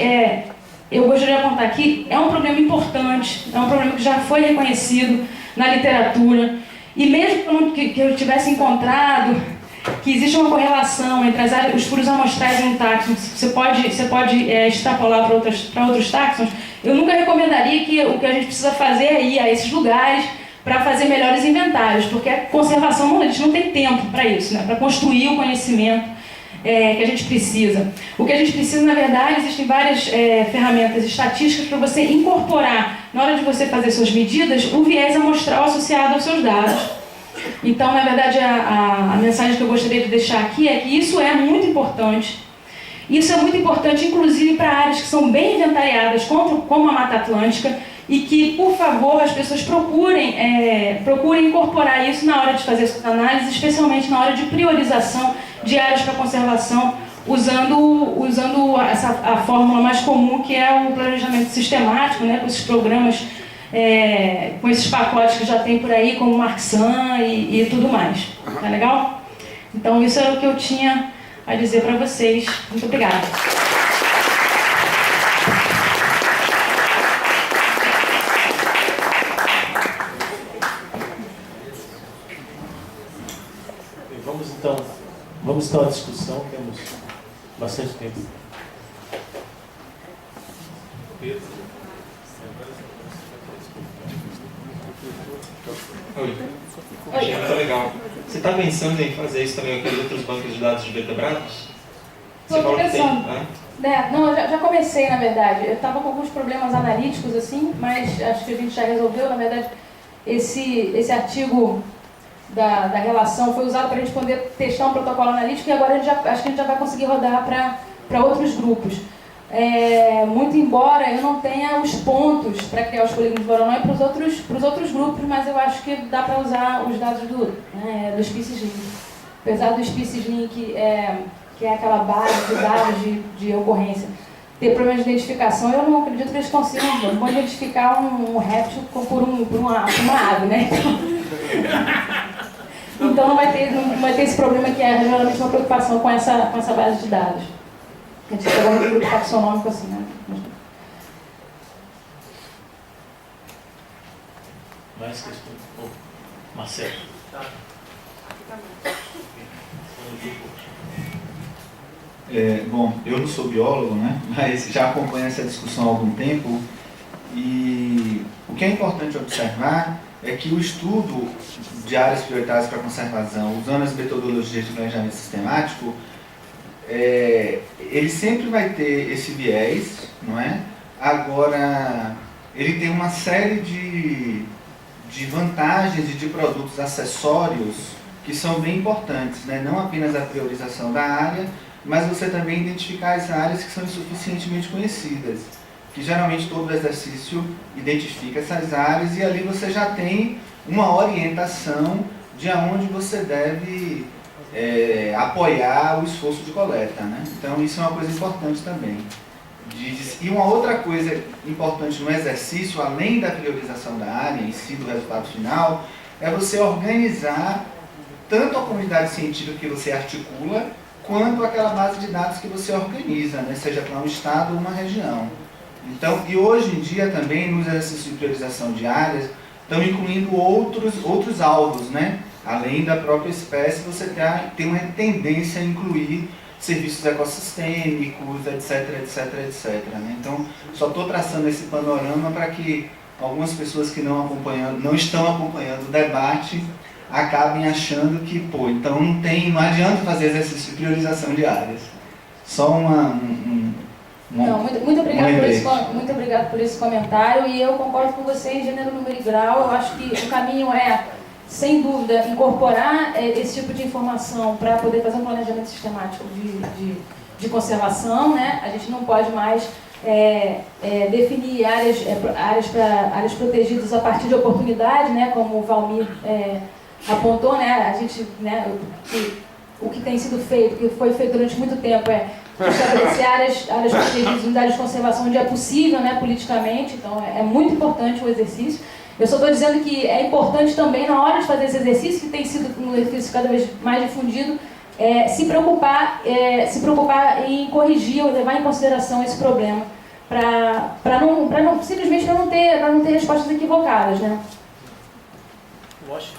eu gostaria de apontar aqui, é um problema importante, é um problema que já foi reconhecido na literatura, e mesmo que eu tivesse encontrado que existe uma correlação entre os furos amostrais e um táxon, você pode extrapolar para outros táxons, eu nunca recomendaria que o que a gente precisa fazer é ir a esses lugares para fazer melhores inventários, porque a conservação, a gente não tem tempo para isso, né, para construir o conhecimento que a gente precisa. O que a gente precisa, na verdade, existem várias ferramentas estatísticas para você incorporar, na hora de você fazer suas medidas, o viés amostral associado aos seus dados. Então, na verdade, a mensagem que eu gostaria de deixar aqui é que isso é muito importante. Isso é muito importante, inclusive, para áreas que são bem inventariadas, como a Mata Atlântica, e que, por favor, as pessoas procurem incorporar isso na hora de fazer suas análises, especialmente na hora de priorização de áreas para conservação, usando a fórmula mais comum, que é o planejamento sistemático, né, com esses programas, com esses pacotes que já tem por aí, como o Marxan e tudo mais. Tá legal? Então, isso era o que eu tinha a dizer para vocês. Muito obrigada. Vamos então à discussão, temos bastante tempo. Oi. Achei muito legal. Você está pensando em fazer isso também com os outros bancos de dados de vertebrados? Você falou que tem, né? Não, eu já comecei, na verdade. Eu estava com alguns problemas analíticos, assim, mas acho que a gente já resolveu. Na verdade, esse artigo da relação foi usado para a gente poder testar um protocolo analítico e agora acho que a gente já vai conseguir rodar para outros grupos. Muito embora eu não tenha os pontos para criar os polígonos de Voronoi para os outros grupos, mas eu acho que dá para usar os dados do Species Link. Apesar do Species Link, que é aquela base de dados de ocorrência, ter problemas de identificação, eu não acredito que eles consigam identificar um réptil por uma ave, né? Então não vai ter esse problema que é geralmente uma preocupação com essa base de dados. A gente pegou um grupo taxonômico assim, né? Mais questões? Marcelo. Bom, eu não sou biólogo, né? Mas já acompanho essa discussão há algum tempo e o que é importante observar é que o estudo de áreas prioritárias para conservação, usando as metodologias de planejamento sistemático, ele sempre vai ter esse viés, não é? Agora, ele tem uma série de vantagens e de produtos acessórios que são bem importantes, né? Não apenas a priorização da área, mas você também identificar as áreas que são insuficientemente conhecidas, que geralmente todo exercício identifica essas áreas e ali você já tem uma orientação de aonde você deve apoiar o esforço de coleta, né? Então isso é uma coisa importante também. E uma outra coisa importante no exercício, além da priorização da área em si, do resultado final, é você organizar tanto a comunidade científica que você articula, quanto aquela base de dados que você organiza, né? Seja para um estado ou uma região. Então, e hoje em dia também, nos exercícios de priorização de áreas, estão incluindo outros alvos, né? Além da própria espécie, você tem uma tendência a incluir serviços ecossistêmicos, etc, etc, etc. Né? Então, só estou traçando esse panorama para que algumas pessoas que não estão acompanhando o debate acabem achando que, então não adianta fazer exercício de priorização de áreas. Só muito obrigado por esse comentário e eu concordo com você em gênero, número e grau. Eu acho que o caminho sem dúvida, incorporar esse tipo de informação para poder fazer um planejamento sistemático de conservação, né? A gente não pode mais definir áreas protegidas a partir de oportunidade, né? Como o Valmir apontou, né? A gente, né? O que tem sido feito, que foi feito durante muito tempo, estabelecer áreas protegidas, unidades de conservação onde é possível, né? Politicamente. Então, é muito importante o exercício. Eu só estou dizendo que é importante também, na hora de fazer esse exercício, que tem sido um exercício cada vez mais difundido, se preocupar em corrigir ou levar em consideração esse problema, simplesmente para não ter respostas equivocadas, né? Washington.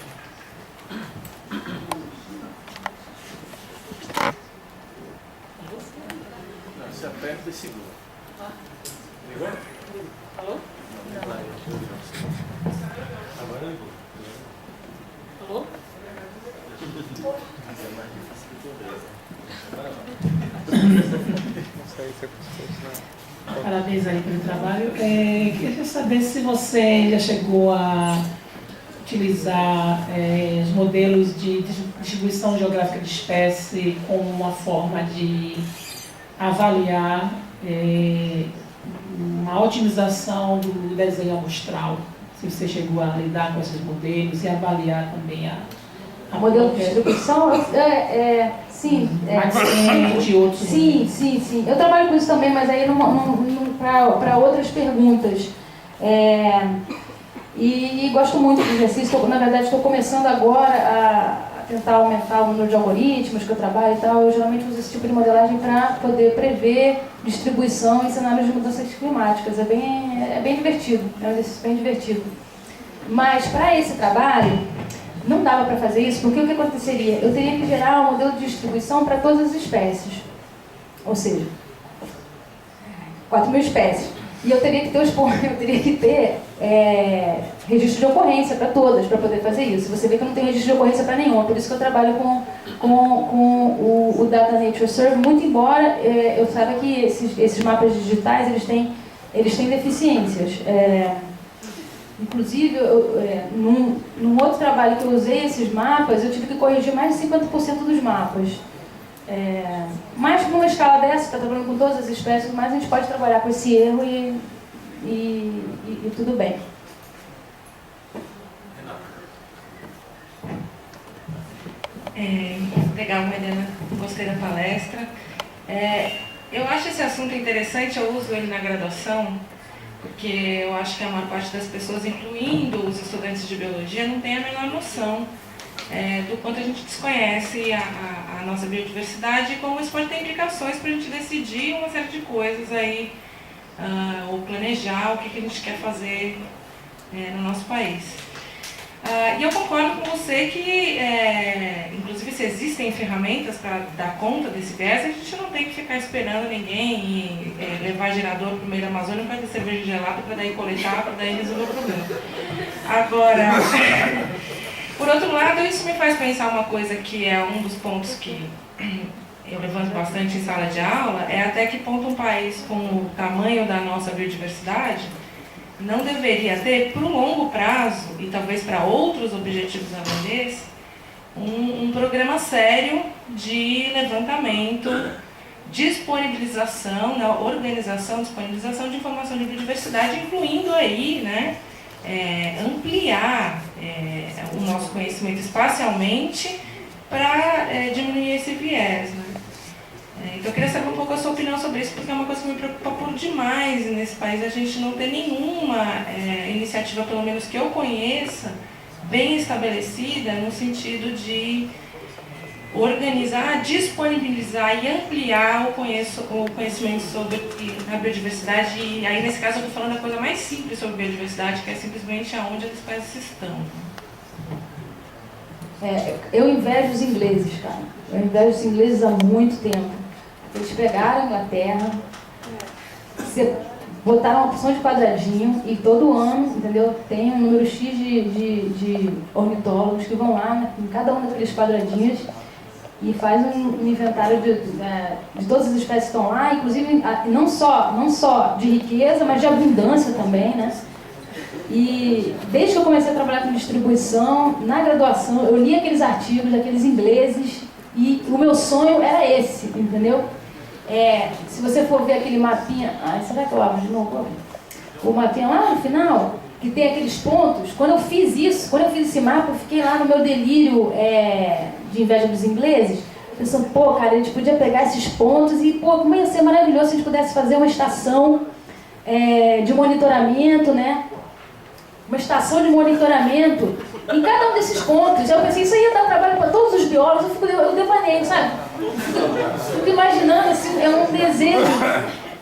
Você aperta e segura. Ligou? Alô? Agora ligou. Alô? Parabéns aí pelo trabalho. Queria saber se você já chegou a utilizar os modelos de distribuição geográfica de espécie como uma forma de avaliar uma otimização do desenho amostral. Se você chegou a lidar com esses modelos e avaliar também a modelo de distribuição? Sim. De outros. Sim. Eu trabalho com isso também, mas aí para outras perguntas. E gosto muito do exercício. Na verdade, estou começando agora a tentar aumentar o número de algoritmos que eu trabalho e tal, eu geralmente uso esse tipo de modelagem para poder prever distribuição em cenários de mudanças climáticas. É bem divertido, é um exercício bem divertido. Mas para esse trabalho, não dava para fazer isso, porque o que aconteceria? Eu teria que gerar um modelo de distribuição para todas as espécies. Ou seja, 4.000 espécies. E eu teria que ter registro de ocorrência para todas, para poder fazer isso. Você vê que eu não tenho registro de ocorrência para nenhuma, por isso que eu trabalho com o Data Nature Serve, muito embora eu saiba que esses mapas digitais, eles têm deficiências. Inclusive, num outro trabalho que eu usei esses mapas, eu tive que corrigir mais de 50% dos mapas. Mas numa escala dessa, está trabalhando com todas as espécies, mas a gente pode trabalhar com esse erro e tudo bem. Legal, Mariana, gostei da palestra. Eu acho esse assunto interessante, eu uso ele na graduação, porque eu acho que a maior parte das pessoas, incluindo os estudantes de biologia, não tem a menor noção do quanto a gente desconhece a nossa biodiversidade e como isso pode ter implicações para a gente decidir uma série de coisas aí, ou planejar o que a gente quer fazer no nosso país. E eu concordo com você que, inclusive, se existem ferramentas para dar conta desse viés, a gente não tem que ficar esperando ninguém levar gerador para o meio da Amazônia para ter cerveja gelada, para daí coletar, para daí resolver o problema. Agora, por outro lado, isso me faz pensar uma coisa que é um dos pontos que eu levanto bastante em sala de aula, é até que ponto um país com o tamanho da nossa biodiversidade não deveria ter, por um longo prazo, e talvez para outros objetivos além desse, um programa sério de levantamento, disponibilização, organização, disponibilização de informação de biodiversidade, incluindo aí, né, ampliar o nosso conhecimento espacialmente para diminuir esse viés, né? Então eu queria saber um pouco a sua opinião sobre isso, porque é uma coisa que me preocupa por demais nesse país, a gente não ter nenhuma iniciativa, pelo menos que eu conheça, bem estabelecida no sentido de organizar, disponibilizar e ampliar o conhecimento sobre a biodiversidade. E aí, nesse caso, eu estou falando da coisa mais simples sobre biodiversidade, que é simplesmente aonde as espécies estão. Eu invejo os ingleses, cara. Eu invejo os ingleses há muito tempo. Eles pegaram a Inglaterra, botaram uma porção de quadradinho e todo ano, entendeu, tem um número X de ornitólogos que vão lá em cada um daqueles quadradinhos e faz um inventário de todas as espécies que estão lá, inclusive não só de riqueza, mas de abundância também, né? E desde que eu comecei a trabalhar com distribuição, na graduação, eu li aqueles artigos daqueles ingleses e o meu sonho era esse, entendeu? Se você for ver aquele mapinha... será que eu abro de novo? O mapinha lá no final, que tem aqueles pontos. Quando eu fiz esse mapa, eu fiquei lá no meu delírio de inveja dos ingleses, pensando, cara, a gente podia pegar esses pontos e, como ia ser maravilhoso se a gente pudesse fazer uma estação de monitoramento, né? Uma estação de monitoramento em cada um desses pontos. Eu pensei, isso aí ia dar trabalho para todos os biólogos. Eu devaneio, sabe? Fico imaginando, assim, é um desejo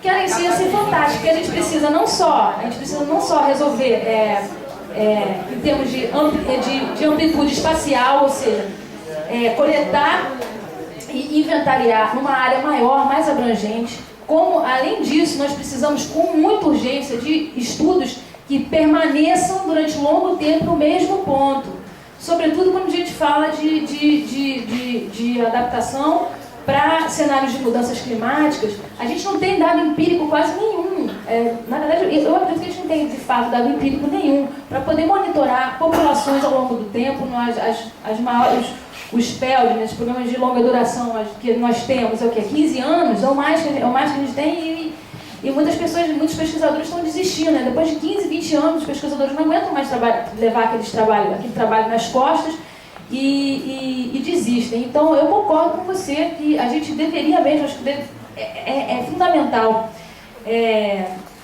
que ia ser fantástico. Porque a gente precisa não só resolver em termos de amplitude espacial, ou seja, coletar e inventariar numa área maior, mais abrangente. Como, além disso, nós precisamos com muita urgência de estudos que permaneçam durante longo tempo no mesmo ponto. Sobretudo quando a gente fala de adaptação para cenários de mudanças climáticas, a gente não tem dado empírico quase nenhum. Na verdade, eu acredito que a gente não tem, de fato, dado empírico nenhum para poder monitorar populações ao longo do tempo, as maiores, os PELD, né, os programas de longa duração que nós temos, 15 anos, é o mais que a gente tem, e muitos pesquisadores estão desistindo, né? Depois de 15, 20 anos, os pesquisadores não aguentam mais levar aquele trabalho nas costas e desistem. Então, eu concordo com você que a gente deveria mesmo, acho que é fundamental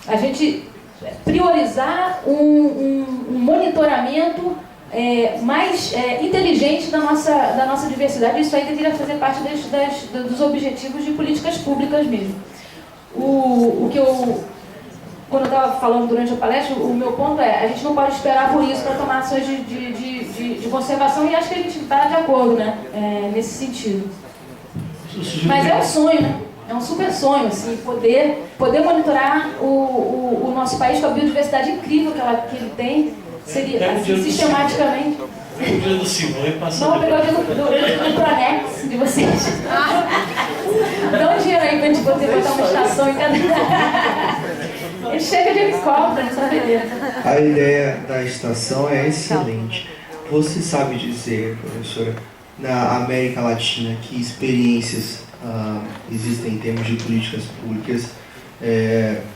a gente priorizar um monitoramento mais inteligente da nossa diversidade. Isso aí deveria fazer parte dos objetivos de políticas públicas mesmo. Quando eu estava falando durante a palestra, o meu ponto a gente não pode esperar por isso para tomar ações de conservação, e acho que a gente está de acordo, né, nesse sentido. Mas é um sonho, né? É um super sonho, assim, poder monitorar o nosso país com a biodiversidade incrível que ele tem, seria, assim, sistematicamente. O dia do Simão e passar. Vamos pegar o dia do Pronex de vocês. Dá um dinheiro aí pra gente poder botar uma estação em cada. Ele chega de helicóptero, não sabe? A ideia da estação é excelente. Você sabe dizer, professora, na América Latina, que experiências existem em termos de políticas públicas,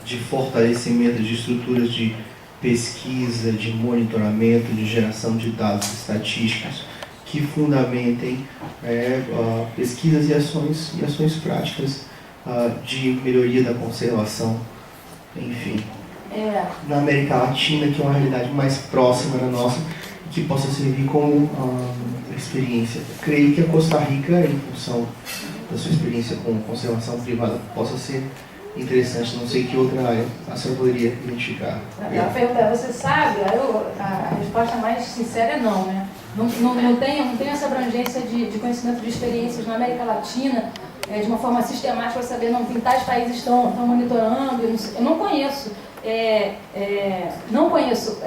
de fortalecimento de estruturas de pesquisa, de monitoramento, de geração de dados estatísticos que fundamentem pesquisas e ações práticas de melhoria da conservação, enfim. Na América Latina, que é uma realidade mais próxima da nossa, que possa servir como experiência. Creio que a Costa Rica, em função da sua experiência com conservação privada, possa ser interessante. Não sei que outra área a senhora poderia identificar. Ela pergunta, você sabe? A resposta mais sincera é não, né? Não tenho essa abrangência de conhecimento de experiências na América Latina de uma forma sistemática para saber, não, em tais países estão monitorando. Eu não conheço. Não conheço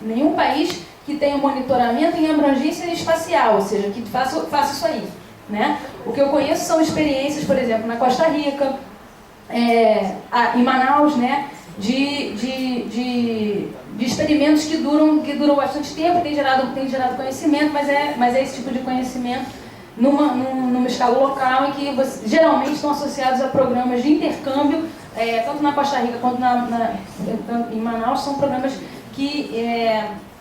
nenhum país que tenha monitoramento em abrangência espacial, ou seja, que faça isso aí, né? O que eu conheço são experiências, por exemplo, na Costa Rica, em Manaus, né? De experimentos que duram bastante tempo, tem gerado conhecimento, mas é esse tipo de conhecimento numa escala local, em que geralmente estão associados a programas de intercâmbio, tanto na Costa Rica quanto em Manaus, são programas que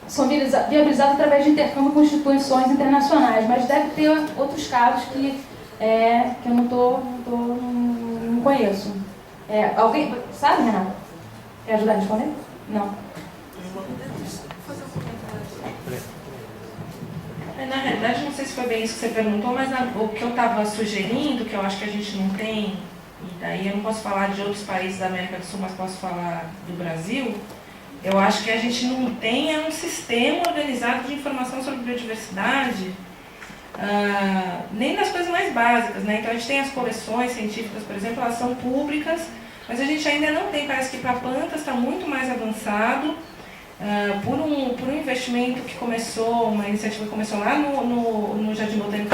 são viabilizados através de intercâmbio com instituições internacionais, mas deve ter outros casos que eu não conheço. Alguém sabe, Renato? Quer ajudar a responder? Não. Na realidade, não sei se foi bem isso que você perguntou, mas o que eu estava sugerindo, que eu acho que a gente não tem, e daí eu não posso falar de outros países da América do Sul, mas posso falar do Brasil, eu acho que a gente não tem um sistema organizado de informação sobre biodiversidade, nem das coisas mais básicas, né? Então a gente tem as coleções científicas, por exemplo, elas são públicas, mas a gente ainda não tem, parece que para plantas está muito mais avançado, por um investimento que começou, uma iniciativa que começou lá no Jardim Botânico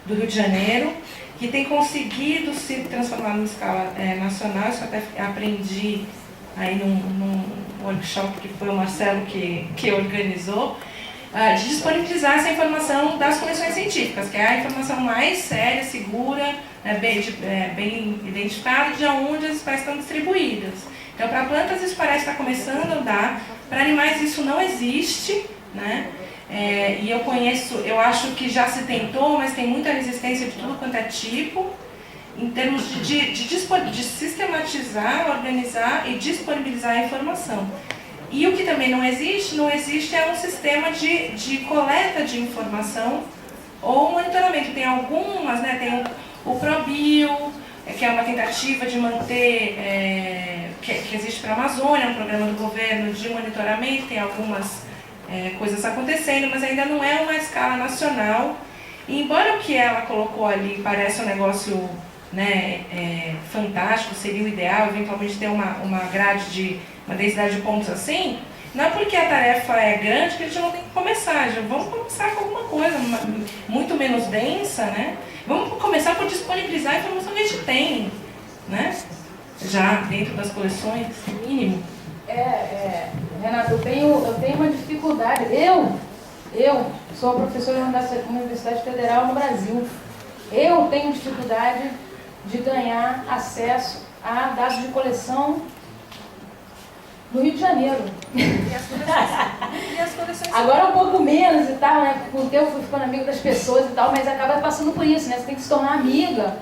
do Rio de Janeiro, que tem conseguido se transformar numa escala nacional. Isso eu até aprendi aí num workshop que foi o Marcelo que organizou, de disponibilizar essa informação das coleções científicas, que é a informação mais séria, segura, bem identificada de onde as espécies estão distribuídas. Então, para plantas isso parece estar começando a andar, para animais isso não existe, né? E eu acho que já se tentou, mas tem muita resistência de tudo quanto é tipo, em termos de sistematizar, organizar e disponibilizar a informação. E o que também não existe é um sistema de coleta de informação ou monitoramento. Tem algumas, né? Tem o ProBio, que é uma tentativa de manter, que existe para a Amazônia, um programa do governo de monitoramento, tem algumas coisas acontecendo, mas ainda não é uma escala nacional. E embora o que ela colocou ali pareça um negócio, né, fantástico, seria o ideal, eventualmente ter uma grade de uma densidade de pontos assim, não é porque a tarefa é grande que a gente não tem que começar. Já vamos começar com alguma coisa muito menos densa, né? Vamos começar por disponibilizar a informação que a gente tem, né? Já dentro das coleções, mínimo. Renato, eu tenho uma dificuldade. Eu sou professora de uma Universidade Federal no Brasil. Eu tenho dificuldade de ganhar acesso a dados de coleção no Rio de Janeiro. E as coleções Agora um pouco menos e tal, né? Com o tempo eu fui ficando amigo das pessoas e tal, mas acaba passando por isso, né? Você tem que se tornar amiga.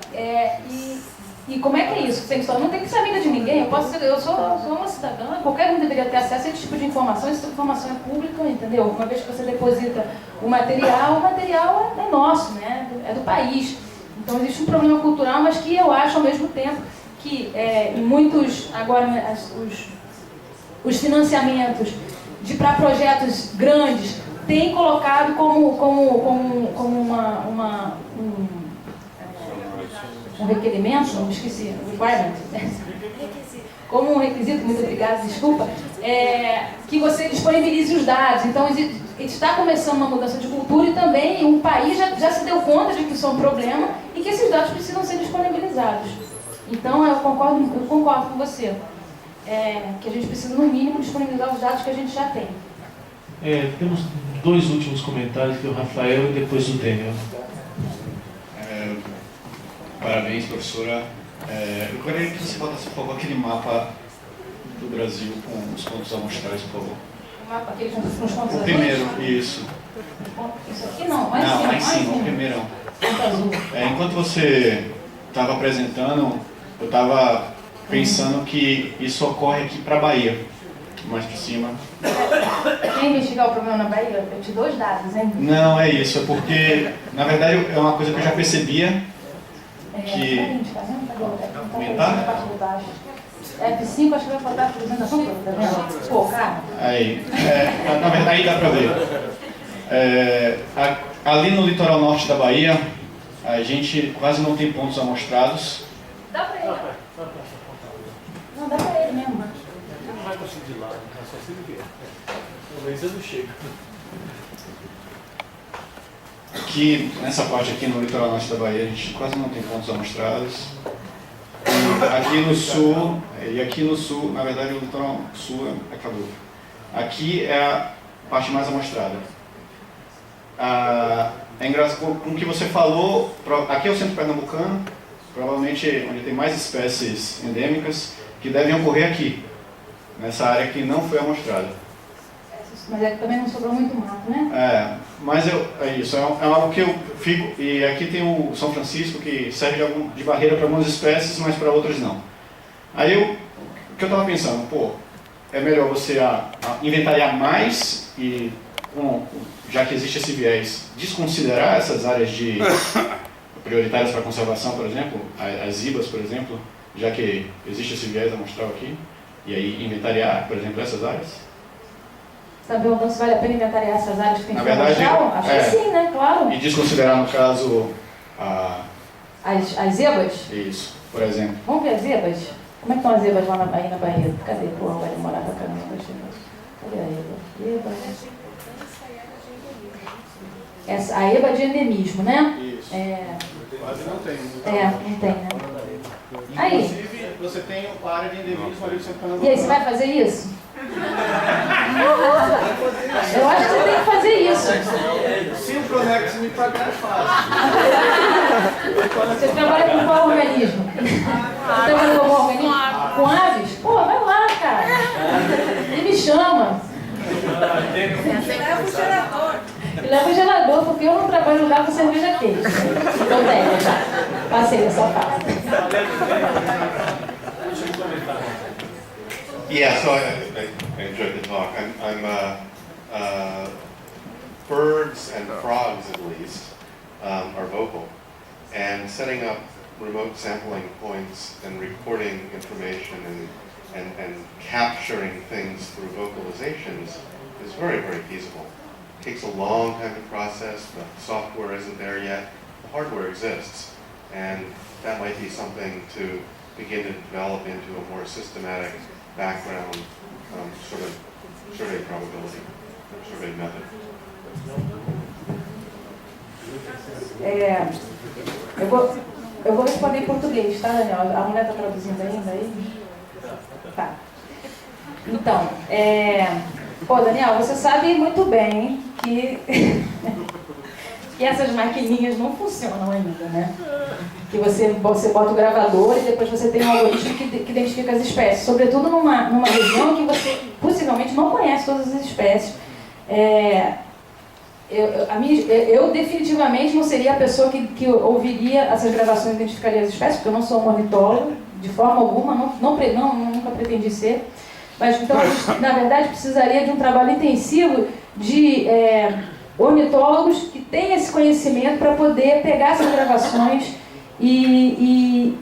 E como é que é isso? Não tem que saber vida de ninguém. Eu sou uma cidadã, qualquer um deveria ter acesso a esse tipo de informação. Essa informação é pública, entendeu? Uma vez que você deposita o material é nosso, né? É do país. Então existe um problema cultural, mas que eu acho ao mesmo tempo que em muitos, agora, os financiamentos para projetos grandes têm colocado como um requerimento, não me esqueci, requirement, como um requisito, muito obrigada, desculpa, que você disponibilize os dados. Então, está começando uma mudança de cultura e também o país já se deu conta de que isso é um problema e que esses dados precisam ser disponibilizados. Então, eu concordo com você, que a gente precisa, no mínimo, disponibilizar os dados que a gente já tem. Temos 2 últimos comentários, do Rafael e depois do Daniel. Parabéns, professora. Eu gostaria que você botasse um pouco aquele mapa do Brasil com os pontos amostrais, por favor. O mapa, aquele com os pontos azuis? O primeiro, isso. Isso aqui não, mais não, cima, lá em cima, o primeirão. Ponto azul. Enquanto você estava apresentando, eu estava pensando que isso ocorre aqui para a Bahia, mais para cima. Quer investigar o problema na Bahia? Eu te dou os dados, hein? Não, é isso. É porque, na verdade, é uma coisa que eu já percebia. F5, acho que vai faltar a apresentação toda, tá vendo? Pô, cara. Aí, na verdade, aí dá para ver. Ali no litoral norte da Bahia, a gente quase não tem pontos amostrados. Dá para ele. Não, dá para ele mesmo. Não vai conseguir lá, só se ele vier. Talvez ele não chega. Aqui, nessa parte aqui no litoral norte da Bahia, a gente quase não tem pontos amostrados. E aqui no sul, na verdade o litoral sul acabou. Aqui é a parte mais amostrada. É engraçado com o que você falou, aqui é o centro pernambucano, provavelmente onde tem mais espécies endêmicas, que devem ocorrer aqui, nessa área que não foi amostrada. Mas também não sobrou muito mato, né? Mas é isso, é algo que eu fico. E aqui tem o São Francisco, que serve de barreira para algumas espécies, mas para outras não. Aí o que eu estava pensando, é melhor você inventariar mais e, já que existe esse viés, desconsiderar essas áreas prioritárias para conservação, por exemplo, as IBAs, por exemplo, já que existe esse viés amostral aqui, e aí inventariar, por exemplo, essas áreas. Você está perguntando se vale a pena inventariar essas áreas que tem que ser amostral? Acho que sim, né? Claro. E desconsiderar, no caso, as zebras? Isso, por exemplo. Vamos ver as zebras? Como é que estão as zebras lá aí na Bahia? Cadê? Vai demorar pra caramba. Cadê a EBA? A EBA de endemismo, né? Isso. Quase não tem. Não tem, né? Inclusive, você tem a área de endemismo ali do centro pernambucano. E aí, você vai fazer isso? Eu acho que você tem que fazer isso. Se o Pronex me pagar, é fácil. Você trabalha com qual organismo? Você trabalha com qual organismo? Com aves? Pô, vai lá, cara. E me chama. Leva o gerador. E leva o gelador, porque eu não trabalho em lugar com cerveja quente. Então tem, já. Passei dessa fase. Yeah, so I enjoyed the talk. Birds and frogs, at least, are vocal. And setting up remote sampling points and recording information and capturing things through vocalizations is very, very feasible. It takes a long time to process. The software isn't there yet. The hardware exists. And that might be something to begin to develop into a more systematic background sort of survey probability, survey method. Eu vou responder em português, tá, Daniel? A mulher está traduzindo ainda aí? Tá. Então, Daniel, você sabe muito bem que essas maquininhas não funcionam ainda, né? Que você bota o gravador e depois você tem um algoritmo que identifica as espécies, sobretudo numa região que você possivelmente não conhece todas as espécies. eu definitivamente não seria a pessoa que ouviria essas gravações e identificaria as espécies, porque eu não sou um ornitólogo, de forma alguma, nunca pretendi ser. Mas, então, a gente, na verdade, precisaria de um trabalho intensivo de ornitólogos que têm esse conhecimento para poder pegar essas gravações e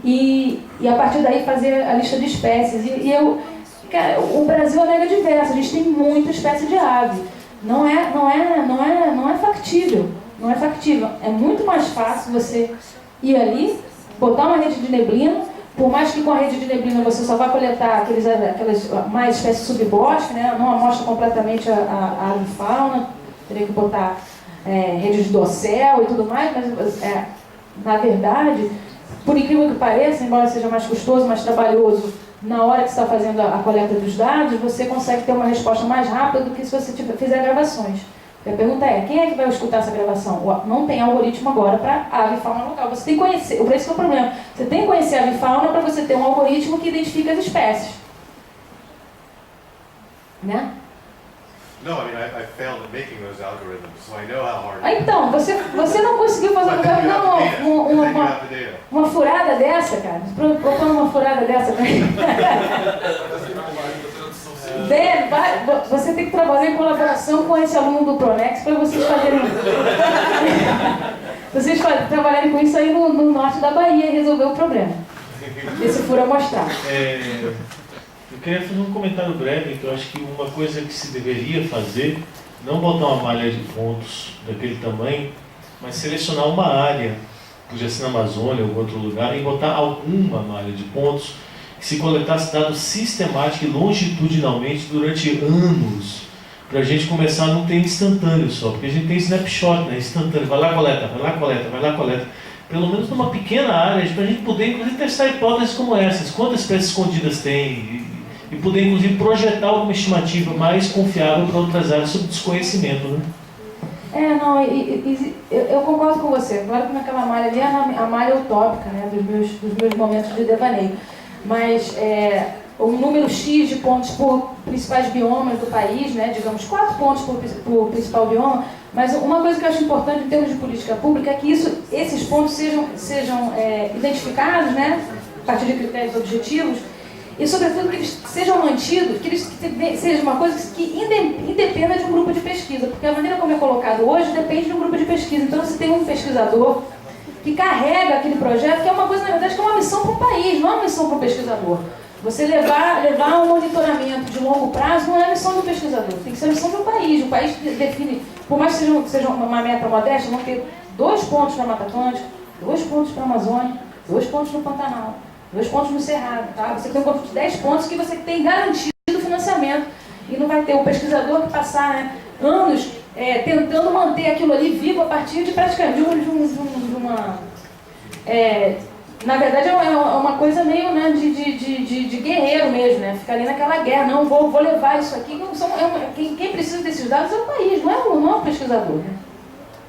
a partir daí fazer a lista de espécies. O Brasil é mega diverso, a gente tem muita espécie de ave. Não é factível. Não é factível. É muito mais fácil você ir ali, botar uma rede de neblina, por mais que com a rede de neblina você só vá coletar aquelas mais espécies subbosque, né? Não amostra completamente a avifauna, teria que botar rede de dossel e tudo mais, mas na verdade, por incrível que pareça, embora seja mais custoso, mais trabalhoso, na hora que você está fazendo a coleta dos dados, você consegue ter uma resposta mais rápida do que se você fizer gravações. E a pergunta é, quem é que vai escutar essa gravação? Não tem algoritmo agora para a avifauna local. Você tem que conhecer, esse é o problema. Você tem que conhecer a avifauna para você ter um algoritmo que identifique as espécies. Né? No, I mean, I failed at making those algorithms, so I know how hard it is. Então, você não conseguiu fazer uma furada dessa, cara? Propõe uma furada dessa, cara. Você tem que trabalhar em colaboração com esse aluno do Pronex para vocês trabalharem com isso aí no norte da Bahia e resolver o problema. Esse furo amostral. Eu queria fazer um comentário breve, que eu acho que uma coisa que se deveria fazer, não botar uma malha de pontos daquele tamanho, mas selecionar uma área, podia ser na Amazônia ou em outro lugar, e botar alguma malha de pontos que se coletasse dados sistemáticos e longitudinalmente durante anos, para a gente começar a não ter instantâneo só, porque a gente tem snapshot, né, instantâneo, vai lá, coleta, vai lá, coleta, vai lá, coleta. Pelo menos numa pequena área, para a gente poder, inclusive, testar hipóteses como essas, quantas espécies escondidas tem, e poder, inclusive, projetar alguma estimativa mais confiável para outras áreas sobre desconhecimento, né? Eu concordo com você. Claro que naquela malha ali é a malha utópica, né, dos meus momentos de devaneio. Mas um número X de pontos por principais biomas do país, né, digamos 4 pontos por principal bioma, mas uma coisa que eu acho importante em termos de política pública é que esses pontos sejam identificados, né, a partir de critérios objetivos, e, sobretudo, que eles sejam mantidos, que seja uma coisa que independa de um grupo de pesquisa, porque a maneira como é colocado hoje depende de um grupo de pesquisa. Então, você tem um pesquisador que carrega aquele projeto, que é uma coisa, na verdade, que é uma missão para o país, não é uma missão para o pesquisador. Você levar um monitoramento de longo prazo não é a missão do pesquisador, tem que ser a missão do país. O país define, por mais que seja uma meta modesta, vão ter 2 pontos para a Mata Atlântica, 2 pontos para a Amazônia, 2 pontos no Pantanal, 2 pontos no Cerrado, tá? Você tem um conjunto de 10 pontos que você tem garantido financiamento. E não vai ter o pesquisador que passar, né, anos tentando manter aquilo ali vivo a partir de praticamente uma... na verdade é uma coisa meio, né, de guerreiro mesmo, né? Ficar ali naquela guerra, não, vou levar isso aqui. Quem precisa desses dados é o país, não é o pesquisador, né?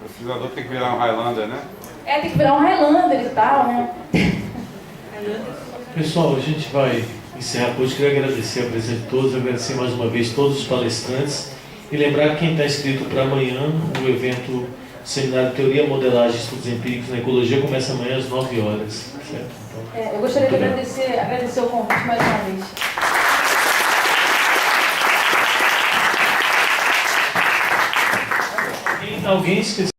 O pesquisador tem que virar um Highlander, né? Tem que virar um Highlander e tal, né? Pessoal, a gente vai encerrar hoje. Queria agradecer a presença de todos, agradecer mais uma vez todos os palestrantes e lembrar que quem está inscrito para amanhã, o evento Seminário Teoria, Modelagem e Estudos Empíricos na Ecologia começa amanhã às 9 horas. Certo? Então, eu gostaria de agradecer o convite mais uma vez. Alguém esqueceu?